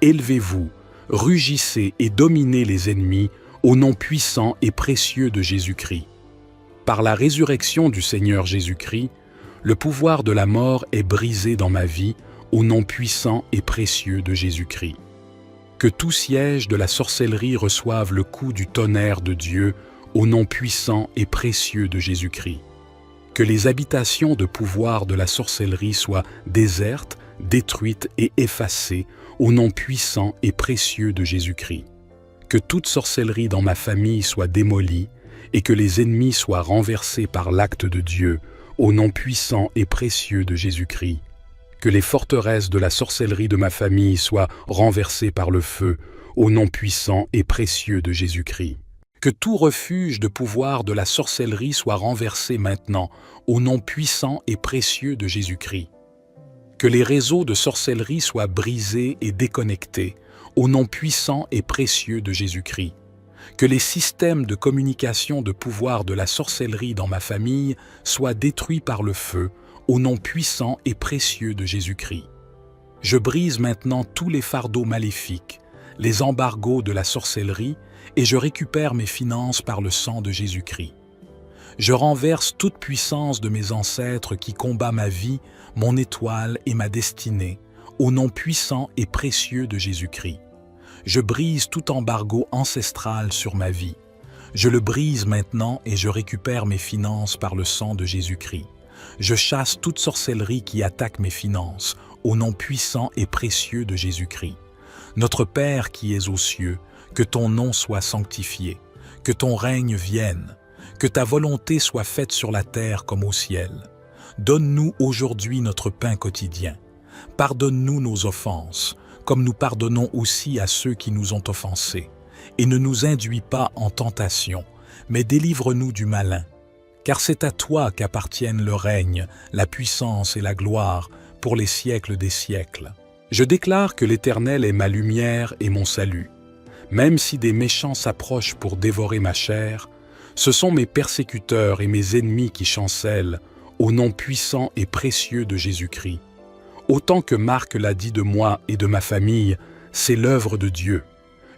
Élevez-vous, rugissez et dominez les ennemis, au nom puissant et précieux de Jésus-Christ. Par la résurrection du Seigneur Jésus-Christ, le pouvoir de la mort est brisé dans ma vie, au nom puissant et précieux de Jésus-Christ. Que tout siège de la sorcellerie reçoive le coup du tonnerre de Dieu, au nom puissant et précieux de Jésus-Christ. Que les habitations de pouvoir de la sorcellerie soient désertes, détruites et effacées, au nom puissant et précieux de Jésus-Christ. Que toute sorcellerie dans ma famille soit démolie, et que les ennemis soient renversés par l'acte de Dieu, au nom puissant et précieux de Jésus-Christ. Que les forteresses de la sorcellerie de ma famille soient renversées par le feu, au nom puissant et précieux de Jésus-Christ. Que tout refuge de pouvoir de la sorcellerie soit renversé maintenant, au nom puissant et précieux de Jésus-Christ. Que les réseaux de sorcellerie soient brisés et déconnectés, au nom puissant et précieux de Jésus-Christ. Que les systèmes de communication de pouvoir de la sorcellerie dans ma famille soient détruits par le feu, au nom puissant et précieux de Jésus-Christ. Je brise maintenant tous les fardeaux maléfiques, les embargos de la sorcellerie, et je récupère mes finances par le sang de Jésus-Christ. Je renverse toute puissance de mes ancêtres qui combat ma vie, mon étoile et ma destinée, au nom puissant et précieux de Jésus-Christ. Je brise tout embargo ancestral sur ma vie. Je le brise maintenant et je récupère mes finances par le sang de Jésus-Christ. Je chasse toute sorcellerie qui attaque mes finances, au nom puissant et précieux de Jésus-Christ. Notre Père qui es aux cieux, que ton nom soit sanctifié, que ton règne vienne, que ta volonté soit faite sur la terre comme au ciel. Donne-nous aujourd'hui notre pain quotidien. Pardonne-nous nos offenses, comme nous pardonnons aussi à ceux qui nous ont offensés. Et ne nous induis pas en tentation, mais délivre-nous du malin. Car c'est à toi qu'appartiennent le règne, la puissance et la gloire pour les siècles des siècles. Je déclare que l'Éternel est ma lumière et mon salut. Même si des méchants s'approchent pour dévorer ma chair, ce sont mes persécuteurs et mes ennemis qui chancellent, au nom puissant et précieux de Jésus-Christ. Autant que Marc l'a dit de moi et de ma famille, c'est l'œuvre de Dieu.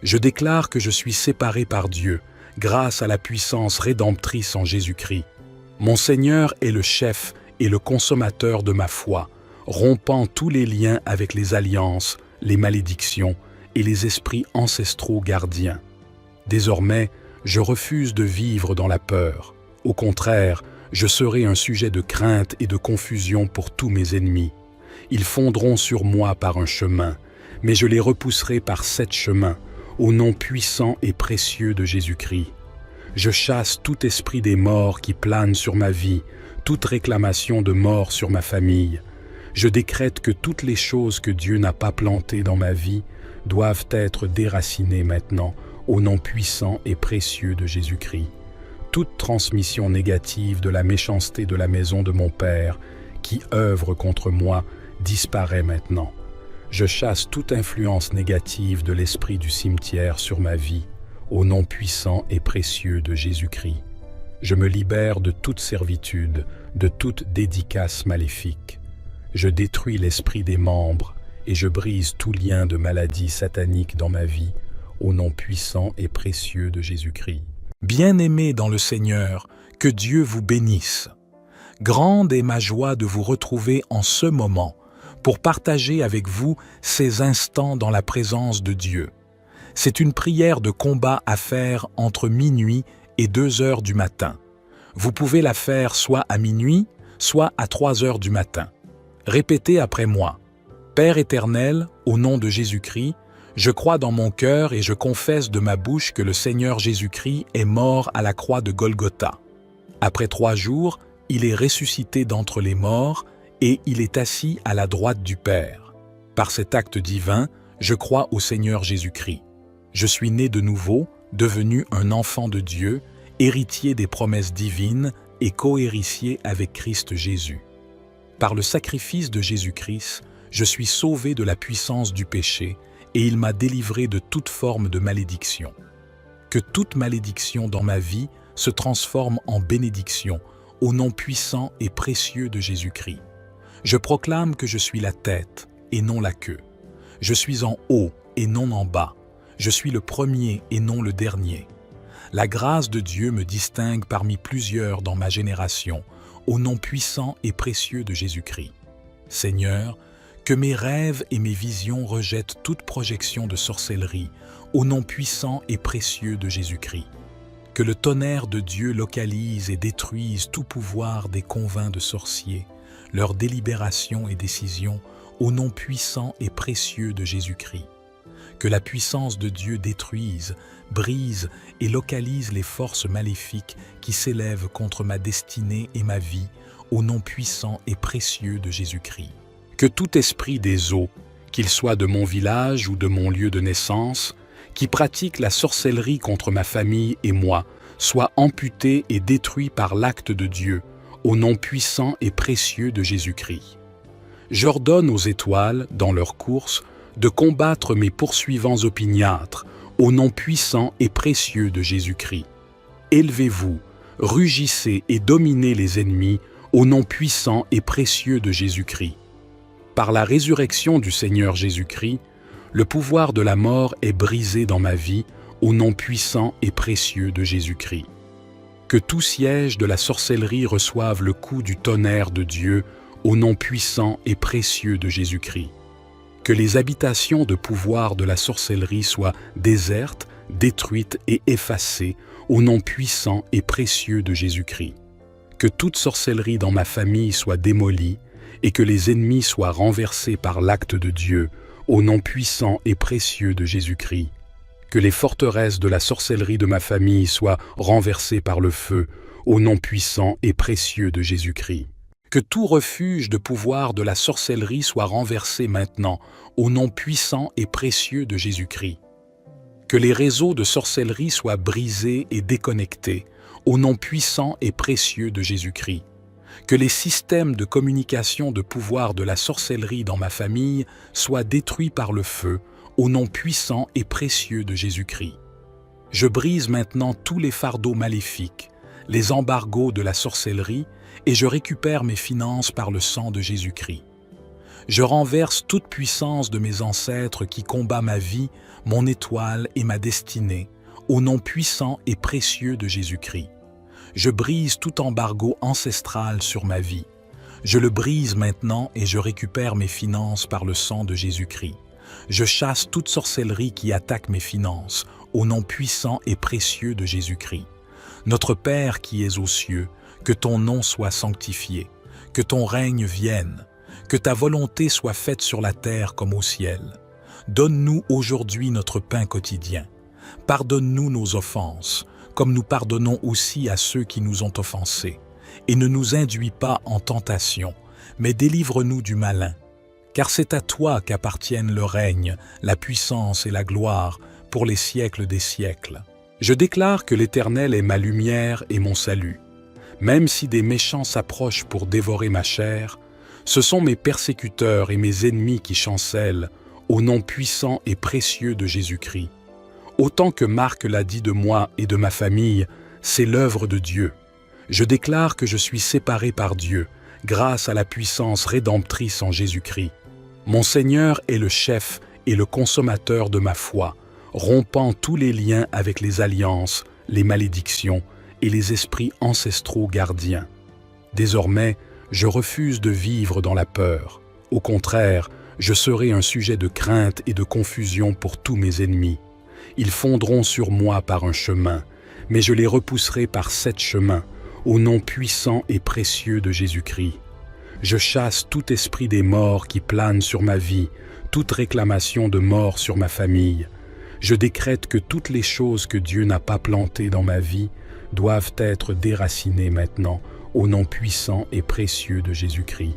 Je déclare que je suis séparé par Dieu, grâce à la puissance rédemptrice en Jésus-Christ. Mon Seigneur est le chef et le consommateur de ma foi, rompant tous les liens avec les alliances, les malédictions et les esprits ancestraux gardiens. Désormais, je refuse de vivre dans la peur. Au contraire, je serai un sujet de crainte et de confusion pour tous mes ennemis. Ils fondront sur moi par un chemin, mais je les repousserai par 7 chemins, au nom puissant et précieux de Jésus-Christ. Je chasse tout esprit des morts qui plane sur ma vie, toute réclamation de mort sur ma famille. Je décrète que toutes les choses que Dieu n'a pas plantées dans ma vie doivent être déracinées maintenant, au nom puissant et précieux de Jésus-Christ. toute transmission négative de la méchanceté de la maison de mon Père, qui œuvre contre moi, disparaît maintenant. Je chasse toute influence négative de l'esprit du cimetière sur ma vie, au nom puissant et précieux de Jésus-Christ. Je me libère de toute servitude, de toute dédicace maléfique. Je détruis l'esprit des membres et je brise tout lien de maladie satanique dans ma vie, au nom puissant et précieux de Jésus-Christ. Bien-aimés dans le Seigneur, que Dieu vous bénisse. Grande est ma joie de vous retrouver en ce moment pour partager avec vous ces instants dans la présence de Dieu. C'est une prière de combat à faire entre minuit et 2 heures du matin. Vous pouvez la faire soit à minuit, soit à 3 heures du matin. Répétez après moi. Père éternel, au nom de Jésus-Christ, je crois dans mon cœur et je confesse de ma bouche que le Seigneur Jésus-Christ est mort à la croix de Golgotha. Après 3 jours, il est ressuscité d'entre les morts et il est assis à la droite du Père. Par cet acte divin, je crois au Seigneur Jésus-Christ. Je suis né de nouveau, devenu un enfant de Dieu, héritier des promesses divines et cohéritier avec Christ Jésus. Par le sacrifice de Jésus-Christ, je suis sauvé de la puissance du péché et il m'a délivré de toute forme de malédiction. Que toute malédiction dans ma vie se transforme en bénédiction au nom puissant et précieux de Jésus-Christ. Je proclame que je suis la tête et non la queue. Je suis en haut et non en bas. Je suis le premier et non le dernier. La grâce de Dieu me distingue parmi plusieurs dans ma génération, au nom puissant et précieux de Jésus-Christ. Seigneur, que mes rêves et mes visions rejettent toute projection de sorcellerie, au nom puissant et précieux de Jésus-Christ. Que le tonnerre de Dieu localise et détruise tout pouvoir des convins de sorciers, leurs délibérations et décisions, au nom puissant et précieux de Jésus-Christ. Que la puissance de Dieu détruise, brise et localise les forces maléfiques qui s'élèvent contre ma destinée et ma vie, au nom puissant et précieux de Jésus-Christ. Que tout esprit des eaux, qu'il soit de mon village ou de mon lieu de naissance, qui pratique la sorcellerie contre ma famille et moi, soit amputé et détruit par l'acte de Dieu, au nom puissant et précieux de Jésus-Christ. J'ordonne aux étoiles, dans leur course, de combattre mes poursuivants opiniâtres, au nom puissant et précieux de Jésus-Christ. Élevez-vous, rugissez et dominez les ennemis, au nom puissant et précieux de Jésus-Christ. Par la résurrection du Seigneur Jésus-Christ, le pouvoir de la mort est brisé dans ma vie, au nom puissant et précieux de Jésus-Christ. Que tout siège de la sorcellerie reçoive le coup du tonnerre de Dieu, au nom puissant et précieux de Jésus-Christ. Que les habitations de pouvoir de la sorcellerie soient désertes, détruites et effacées, au nom puissant et précieux de Jésus-Christ. Que toute sorcellerie dans ma famille soit démolie, et que les ennemis soient renversés par l'acte de Dieu, au nom puissant et précieux de Jésus-Christ. Que les forteresses de la sorcellerie de ma famille soient renversées par le feu, au nom puissant et précieux de Jésus-Christ. Que tout refuge de pouvoir de la sorcellerie soit renversé maintenant, au nom puissant et précieux de Jésus-Christ. Que les réseaux de sorcellerie soient brisés et déconnectés, au nom puissant et précieux de Jésus-Christ. Que les systèmes de communication de pouvoir de la sorcellerie dans ma famille soient détruits par le feu, au nom puissant et précieux de Jésus-Christ. Je brise maintenant tous les fardeaux maléfiques, les embargos de la sorcellerie, et je récupère mes finances par le sang de Jésus-Christ. Je renverse toute puissance de mes ancêtres qui combat ma vie, mon étoile et ma destinée, au nom puissant et précieux de Jésus-Christ. Je brise tout embargo ancestral sur ma vie. Je le brise maintenant et je récupère mes finances par le sang de Jésus-Christ. Je chasse toute sorcellerie qui attaque mes finances, au nom puissant et précieux de Jésus-Christ. Notre Père qui es aux cieux, que ton nom soit sanctifié, que ton règne vienne, que ta volonté soit faite sur la terre comme au ciel. Donne-nous aujourd'hui notre pain quotidien. Pardonne-nous nos offenses, comme nous pardonnons aussi à ceux qui nous ont offensés. Et ne nous induis pas en tentation, mais délivre-nous du malin. Car c'est à toi qu'appartiennent le règne, la puissance et la gloire pour les siècles des siècles. Je déclare que l'Éternel est ma lumière et mon salut. Même si des méchants s'approchent pour dévorer ma chair, ce sont mes persécuteurs et mes ennemis qui chancellent au nom puissant et précieux de Jésus-Christ. Autant que Marc l'a dit de moi et de ma famille, c'est l'œuvre de Dieu. Je déclare que je suis séparé par Dieu, grâce à la puissance rédemptrice en Jésus-Christ. Mon Seigneur est le chef et le consommateur de ma foi, rompant tous les liens avec les alliances, les malédictions et les esprits ancestraux gardiens. Désormais, je refuse de vivre dans la peur. Au contraire, je serai un sujet de crainte et de confusion pour tous mes ennemis. Ils fondront sur moi par un chemin, mais je les repousserai par 7 chemins, au nom puissant et précieux de Jésus-Christ. Je chasse tout esprit des morts qui plane sur ma vie, toute réclamation de mort sur ma famille. Je décrète que toutes les choses que Dieu n'a pas plantées dans ma vie doivent être déracinées maintenant, au nom puissant et précieux de Jésus-Christ.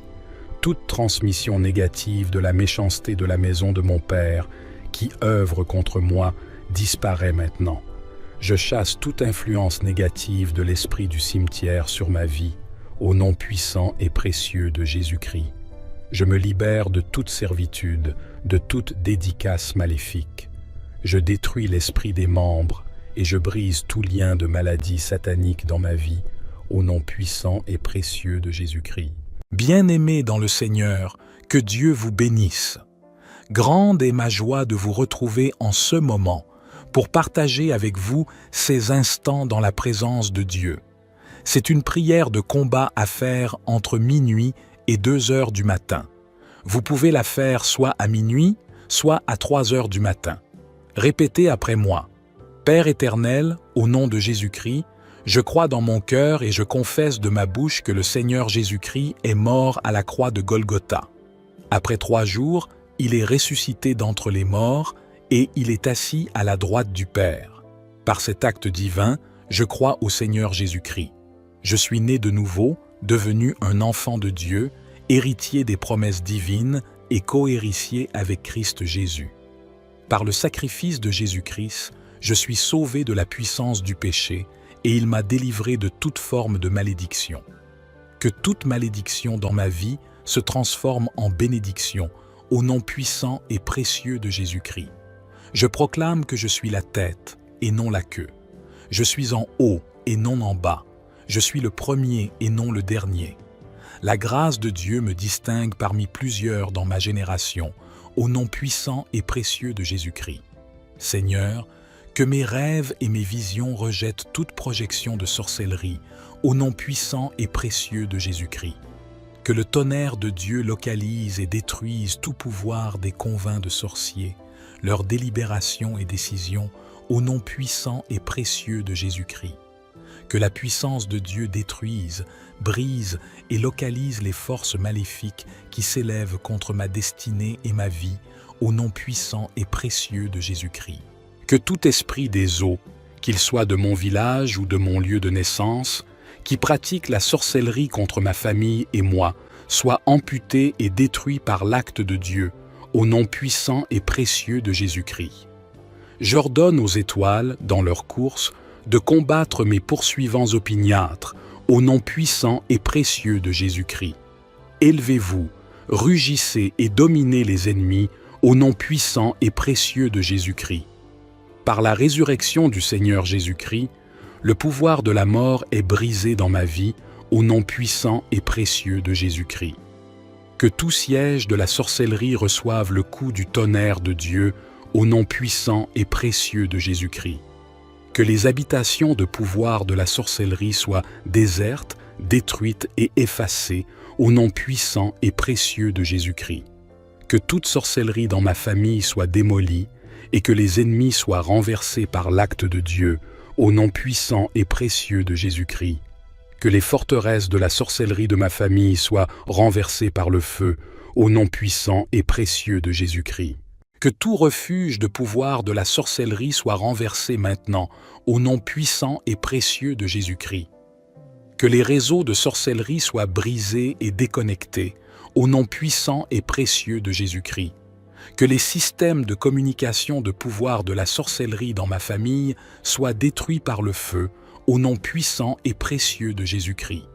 Toute transmission négative de la méchanceté de la maison de mon Père, qui œuvre contre moi, disparaît maintenant. Je chasse toute influence négative de l'esprit du cimetière sur ma vie, au nom puissant et précieux de Jésus-Christ. Je me libère de toute servitude, de toute dédicace maléfique. Je détruis l'esprit des membres et je brise tout lien de maladie satanique dans ma vie, au nom puissant et précieux de Jésus-Christ. Bien-aimés dans le Seigneur, que Dieu vous bénisse. Grande est ma joie de vous retrouver en ce moment pour partager avec vous ces instants dans la présence de Dieu. C'est une prière de combat à faire entre minuit et 2 heures du matin. Vous pouvez la faire soit à minuit, soit à 3 heures du matin. Répétez après moi. Père éternel, au nom de Jésus-Christ, je crois dans mon cœur et je confesse de ma bouche que le Seigneur Jésus-Christ est mort à la croix de Golgotha. Après 3 jours, il est ressuscité d'entre les morts et il est assis à la droite du Père. Par cet acte divin, je crois au Seigneur Jésus-Christ. Je suis né de nouveau, devenu un enfant de Dieu, héritier des promesses divines et cohéritier avec Christ Jésus. Par le sacrifice de Jésus-Christ, je suis sauvé de la puissance du péché et il m'a délivré de toute forme de malédiction. Que toute malédiction dans ma vie se transforme en bénédiction au nom puissant et précieux de Jésus-Christ. Je proclame que je suis la tête et non la queue. Je suis en haut et non en bas. Je suis le premier et non le dernier. La grâce de Dieu me distingue parmi plusieurs dans ma génération, au nom puissant et précieux de Jésus-Christ. Seigneur, que mes rêves et mes visions rejettent toute projection de sorcellerie, au nom puissant et précieux de Jésus-Christ. Que le tonnerre de Dieu localise et détruise tout pouvoir des convins de sorciers, leurs délibérations et décisions, au nom puissant et précieux de Jésus-Christ. Que la puissance de Dieu détruise, brise et localise les forces maléfiques qui s'élèvent contre ma destinée et ma vie, au nom puissant et précieux de Jésus-Christ. Que tout esprit des eaux, qu'il soit de mon village ou de mon lieu de naissance, qui pratique la sorcellerie contre ma famille et moi, soit amputé et détruit par l'acte de Dieu, au nom puissant et précieux de Jésus-Christ. J'ordonne aux étoiles, dans leur course, de combattre mes poursuivants opiniâtres, au nom puissant et précieux de Jésus-Christ. Élevez-vous, rugissez et dominez les ennemis, au nom puissant et précieux de Jésus-Christ. Par la résurrection du Seigneur Jésus-Christ, le pouvoir de la mort est brisé dans ma vie, au nom puissant et précieux de Jésus-Christ. Que tout siège de la sorcellerie reçoive le coup du tonnerre de Dieu, au nom puissant et précieux de Jésus-Christ. Que les habitations de pouvoir de la sorcellerie soient désertes, détruites et effacées, au nom puissant et précieux de Jésus-Christ. Que toute sorcellerie dans ma famille soit démolie, et que les ennemis soient renversés par l'acte de Dieu, au nom puissant et précieux de Jésus-Christ. Que les forteresses de la sorcellerie de ma famille soient renversées par le feu, au nom puissant et précieux de Jésus-Christ. Que tout refuge de pouvoir de la sorcellerie soit renversé maintenant, au nom puissant et précieux de Jésus-Christ. Que les réseaux de sorcellerie soient brisés et déconnectés, au nom puissant et précieux de Jésus-Christ. Que les systèmes de communication de pouvoir de la sorcellerie dans ma famille soient détruits par le feu, au nom puissant et précieux de Jésus-Christ.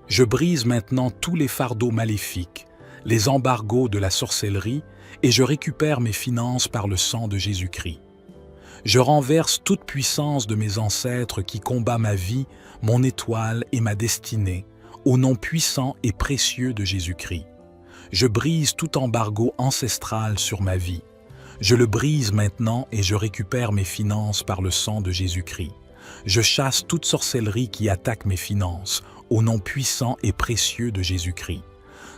Je brise maintenant tous les fardeaux maléfiques, les embargos de la sorcellerie, et je récupère mes finances par le sang de Jésus-Christ. Je renverse toute puissance de mes ancêtres qui combat ma vie, mon étoile et ma destinée, au nom puissant et précieux de Jésus-Christ. Je brise tout embargo ancestral sur ma vie. Je le brise maintenant et je récupère mes finances par le sang de Jésus-Christ. Je chasse toute sorcellerie qui attaque mes finances, au nom puissant et précieux de Jésus-Christ.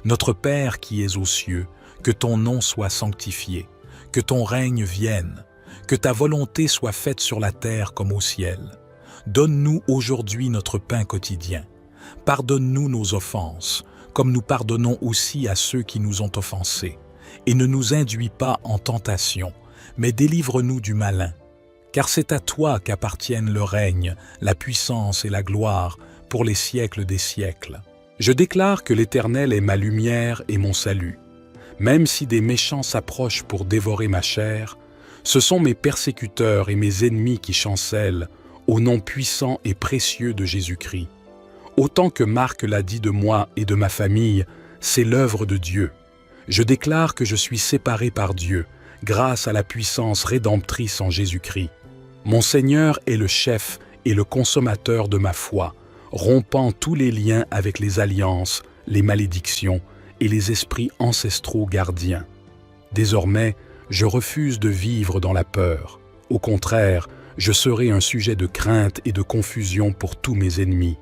Notre Père qui es aux cieux, que ton nom soit sanctifié, que ton règne vienne, que ta volonté soit faite sur la terre comme au ciel. Donne-nous aujourd'hui notre pain quotidien. Pardonne-nous nos offenses, comme nous pardonnons aussi à ceux qui nous ont offensés. Et ne nous induis pas en tentation, mais délivre-nous du malin. Car c'est à toi qu'appartiennent le règne, la puissance et la gloire pour les siècles des siècles. Je déclare que l'Éternel est ma lumière et mon salut. Même si des méchants s'approchent pour dévorer ma chair, ce sont mes persécuteurs et mes ennemis qui chancellent au nom puissant et précieux de Jésus-Christ. Autant que Marc l'a dit de moi et de ma famille, c'est l'œuvre de Dieu. Je déclare que je suis séparé par Dieu, grâce à la puissance rédemptrice en Jésus-Christ. Mon Seigneur est le chef et le consommateur de ma foi, rompant tous les liens avec les alliances, les malédictions et les esprits ancestraux gardiens. Désormais, je refuse de vivre dans la peur. Au contraire, je serai un sujet de crainte et de confusion pour tous mes ennemis.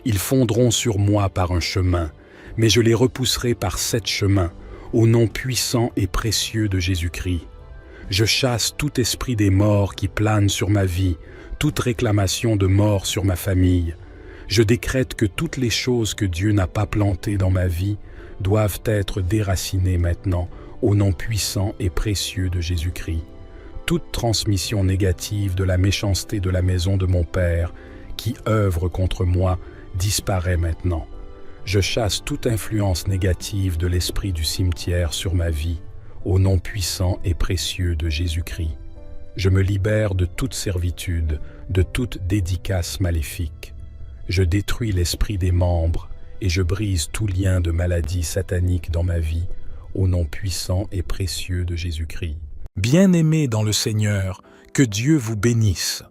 Ils fondront sur moi par un chemin, mais je les repousserai par 7 chemins, au nom puissant et précieux de Jésus-Christ. Je chasse tout esprit des morts qui plane sur ma vie, toute réclamation de mort sur ma famille. Je décrète que toutes les choses que Dieu n'a pas plantées dans ma vie doivent être déracinées maintenant, au nom puissant et précieux de Jésus-Christ. Toute transmission négative de la méchanceté de la maison de mon Père, qui œuvre contre moi, disparaît maintenant. Je chasse toute influence négative de l'esprit du cimetière sur ma vie, au nom puissant et précieux de Jésus-Christ. Je me libère de toute servitude, de toute dédicace maléfique. Je détruis l'esprit des membres et je brise tout lien de maladie satanique dans ma vie, au nom puissant et précieux de Jésus-Christ. Bien-aimés dans le Seigneur, que Dieu vous bénisse.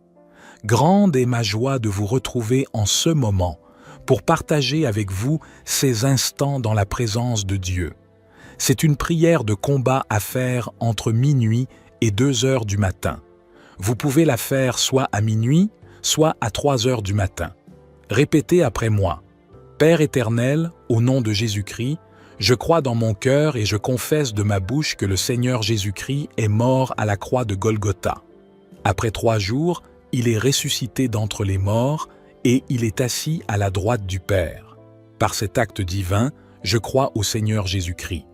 Grande est ma joie de vous retrouver en ce moment pour partager avec vous ces instants dans la présence de Dieu. C'est une prière de combat à faire entre minuit et 2 heures du matin. Vous pouvez la faire soit à minuit, soit à 3 heures du matin. Répétez après moi. Père éternel, au nom de Jésus-Christ, je crois dans mon cœur et je confesse de ma bouche que le Seigneur Jésus-Christ est mort à la croix de Golgotha. Après 3 jours, il est ressuscité d'entre les morts et il est assis à la droite du Père. Par cet acte divin, je crois au Seigneur Jésus-Christ.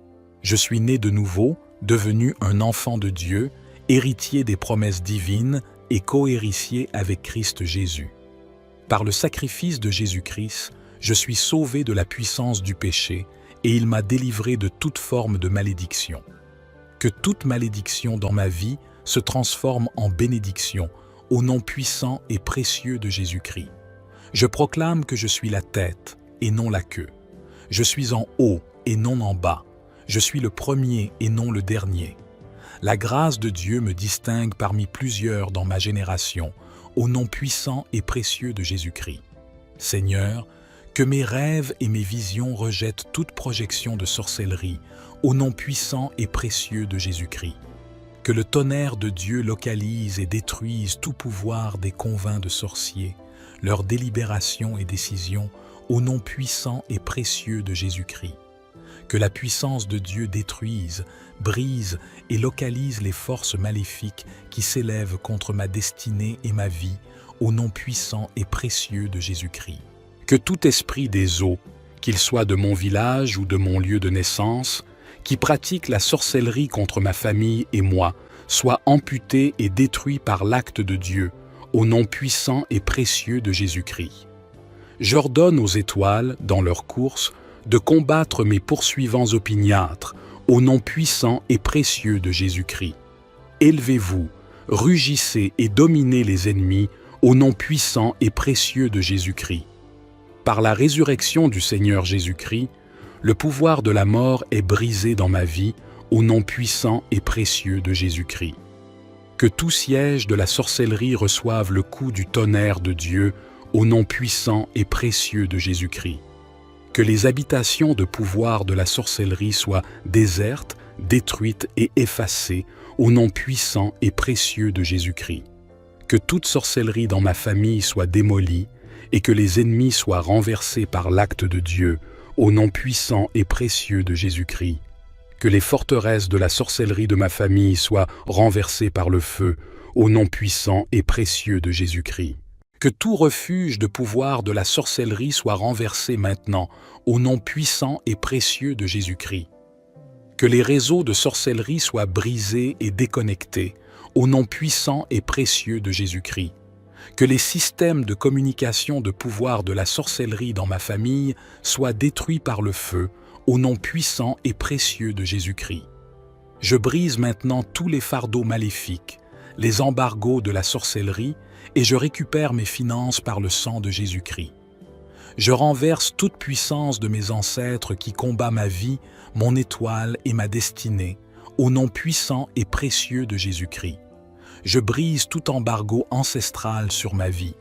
Je suis né de nouveau, devenu un enfant de Dieu, héritier des promesses divines et cohéritier avec Christ Jésus. Par le sacrifice de Jésus-Christ, je suis sauvé de la puissance du péché et il m'a délivré de toute forme de malédiction. Que toute malédiction dans ma vie se transforme en bénédiction au nom puissant et précieux de Jésus-Christ. Je proclame que je suis la tête et non la queue. Je suis en haut et non en bas. Je suis le premier et non le dernier. La grâce de Dieu me distingue parmi plusieurs dans ma génération, au nom puissant et précieux de Jésus-Christ. Seigneur, que mes rêves et mes visions rejettent toute projection de sorcellerie, au nom puissant et précieux de Jésus-Christ. Que le tonnerre de Dieu localise et détruise tout pouvoir des convents de sorciers, leurs délibérations et décisions, au nom puissant et précieux de Jésus-Christ. Que la puissance de Dieu détruise, brise et localise les forces maléfiques qui s'élèvent contre ma destinée et ma vie, au nom puissant et précieux de Jésus-Christ. Que tout esprit des eaux, qu'il soit de mon village ou de mon lieu de naissance, qui pratique la sorcellerie contre ma famille et moi, soit amputé et détruit par l'acte de Dieu, au nom puissant et précieux de Jésus-Christ. J'ordonne aux étoiles, dans leur course, de combattre mes poursuivants opiniâtres, au nom puissant et précieux de Jésus-Christ. Élevez-vous, rugissez et dominez les ennemis, au nom puissant et précieux de Jésus-Christ. Par la résurrection du Seigneur Jésus-Christ, le pouvoir de la mort est brisé dans ma vie, au nom puissant et précieux de Jésus-Christ. Que tout siège de la sorcellerie reçoive le coup du tonnerre de Dieu, au nom puissant et précieux de Jésus-Christ. Que les habitations de pouvoir de la sorcellerie soient désertes, détruites et effacées, au nom puissant et précieux de Jésus-Christ. Que toute sorcellerie dans ma famille soit démolie, et que les ennemis soient renversés par l'acte de Dieu, au nom puissant et précieux de Jésus-Christ. Que les forteresses de la sorcellerie de ma famille soient renversées par le feu, au nom puissant et précieux de Jésus-Christ. Que tout refuge de pouvoir de la sorcellerie soit renversé maintenant, au nom puissant et précieux de Jésus-Christ. Que les réseaux de sorcellerie soient brisés et déconnectés, au nom puissant et précieux de Jésus-Christ. Que les systèmes de communication de pouvoir de la sorcellerie dans ma famille soient détruits par le feu, au nom puissant et précieux de Jésus-Christ. Je brise maintenant tous les fardeaux maléfiques, les embargos de la sorcellerie, et je récupère mes finances par le sang de Jésus-Christ. Je renverse toute puissance de mes ancêtres qui combat ma vie, mon étoile et ma destinée, au nom puissant et précieux de Jésus-Christ. Je brise tout embargo ancestral sur ma vie.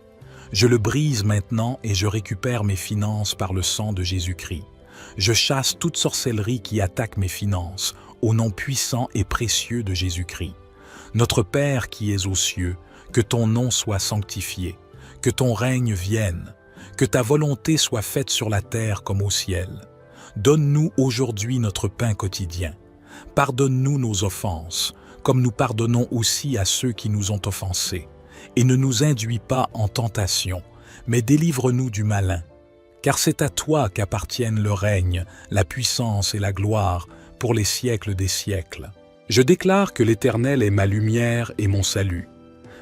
Je le brise maintenant et je récupère mes finances par le sang de Jésus-Christ. Je chasse toute sorcellerie qui attaque mes finances, au nom puissant et précieux de Jésus-Christ. Notre Père qui es aux cieux, que ton nom soit sanctifié, que ton règne vienne, que ta volonté soit faite sur la terre comme au ciel. Donne-nous aujourd'hui notre pain quotidien. Pardonne-nous nos offenses, comme nous pardonnons aussi à ceux qui nous ont offensés. Et ne nous induis pas en tentation, mais délivre-nous du malin. Car c'est à toi qu'appartiennent le règne, la puissance et la gloire pour les siècles des siècles. Je déclare que l'Éternel est ma lumière et mon salut.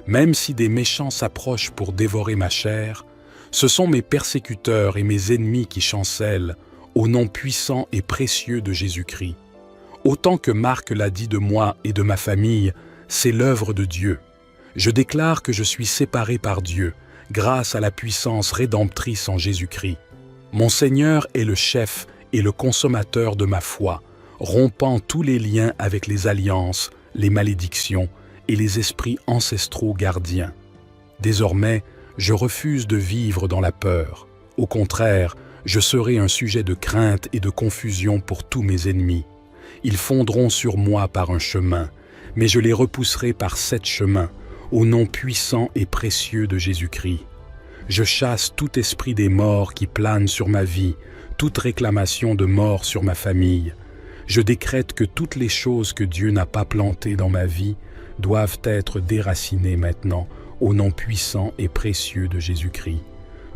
Même si des méchants s'approchent pour dévorer ma chair, ce sont mes persécuteurs et mes ennemis qui chancellent, au nom puissant et précieux de Jésus-Christ. Autant que Marc l'a dit de moi et de ma famille, c'est l'œuvre de Dieu. Je déclare que je suis séparé par Dieu, grâce à la puissance rédemptrice en Jésus-Christ. Mon Seigneur est le chef et le consommateur de ma foi, rompant tous les liens avec les alliances, les malédictions et les esprits ancestraux gardiens. Désormais, je refuse de vivre dans la peur. Au contraire, je serai un sujet de crainte et de confusion pour tous mes ennemis. Ils fondront sur moi par un chemin, mais je les repousserai par 7 chemins, au nom puissant et précieux de Jésus-Christ. Je chasse tout esprit des morts qui plane sur ma vie, toute réclamation de mort sur ma famille. Je décrète que toutes les choses que Dieu n'a pas plantées dans ma vie doivent être déracinées maintenant, au nom puissant et précieux de Jésus-Christ.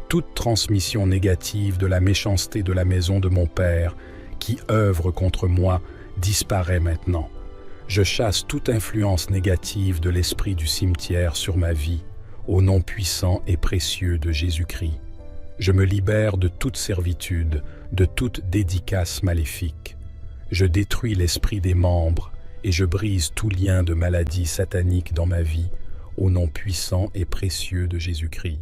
Toute transmission négative de la méchanceté de la maison de mon Père, qui œuvre contre moi, disparaît maintenant. Je chasse toute influence négative de l'esprit du cimetière sur ma vie, au nom puissant et précieux de Jésus-Christ. Je me libère de toute servitude, de toute dédicace maléfique. Je détruis l'esprit des membres et je brise tout lien de maladie satanique dans ma vie, au nom puissant et précieux de Jésus-Christ.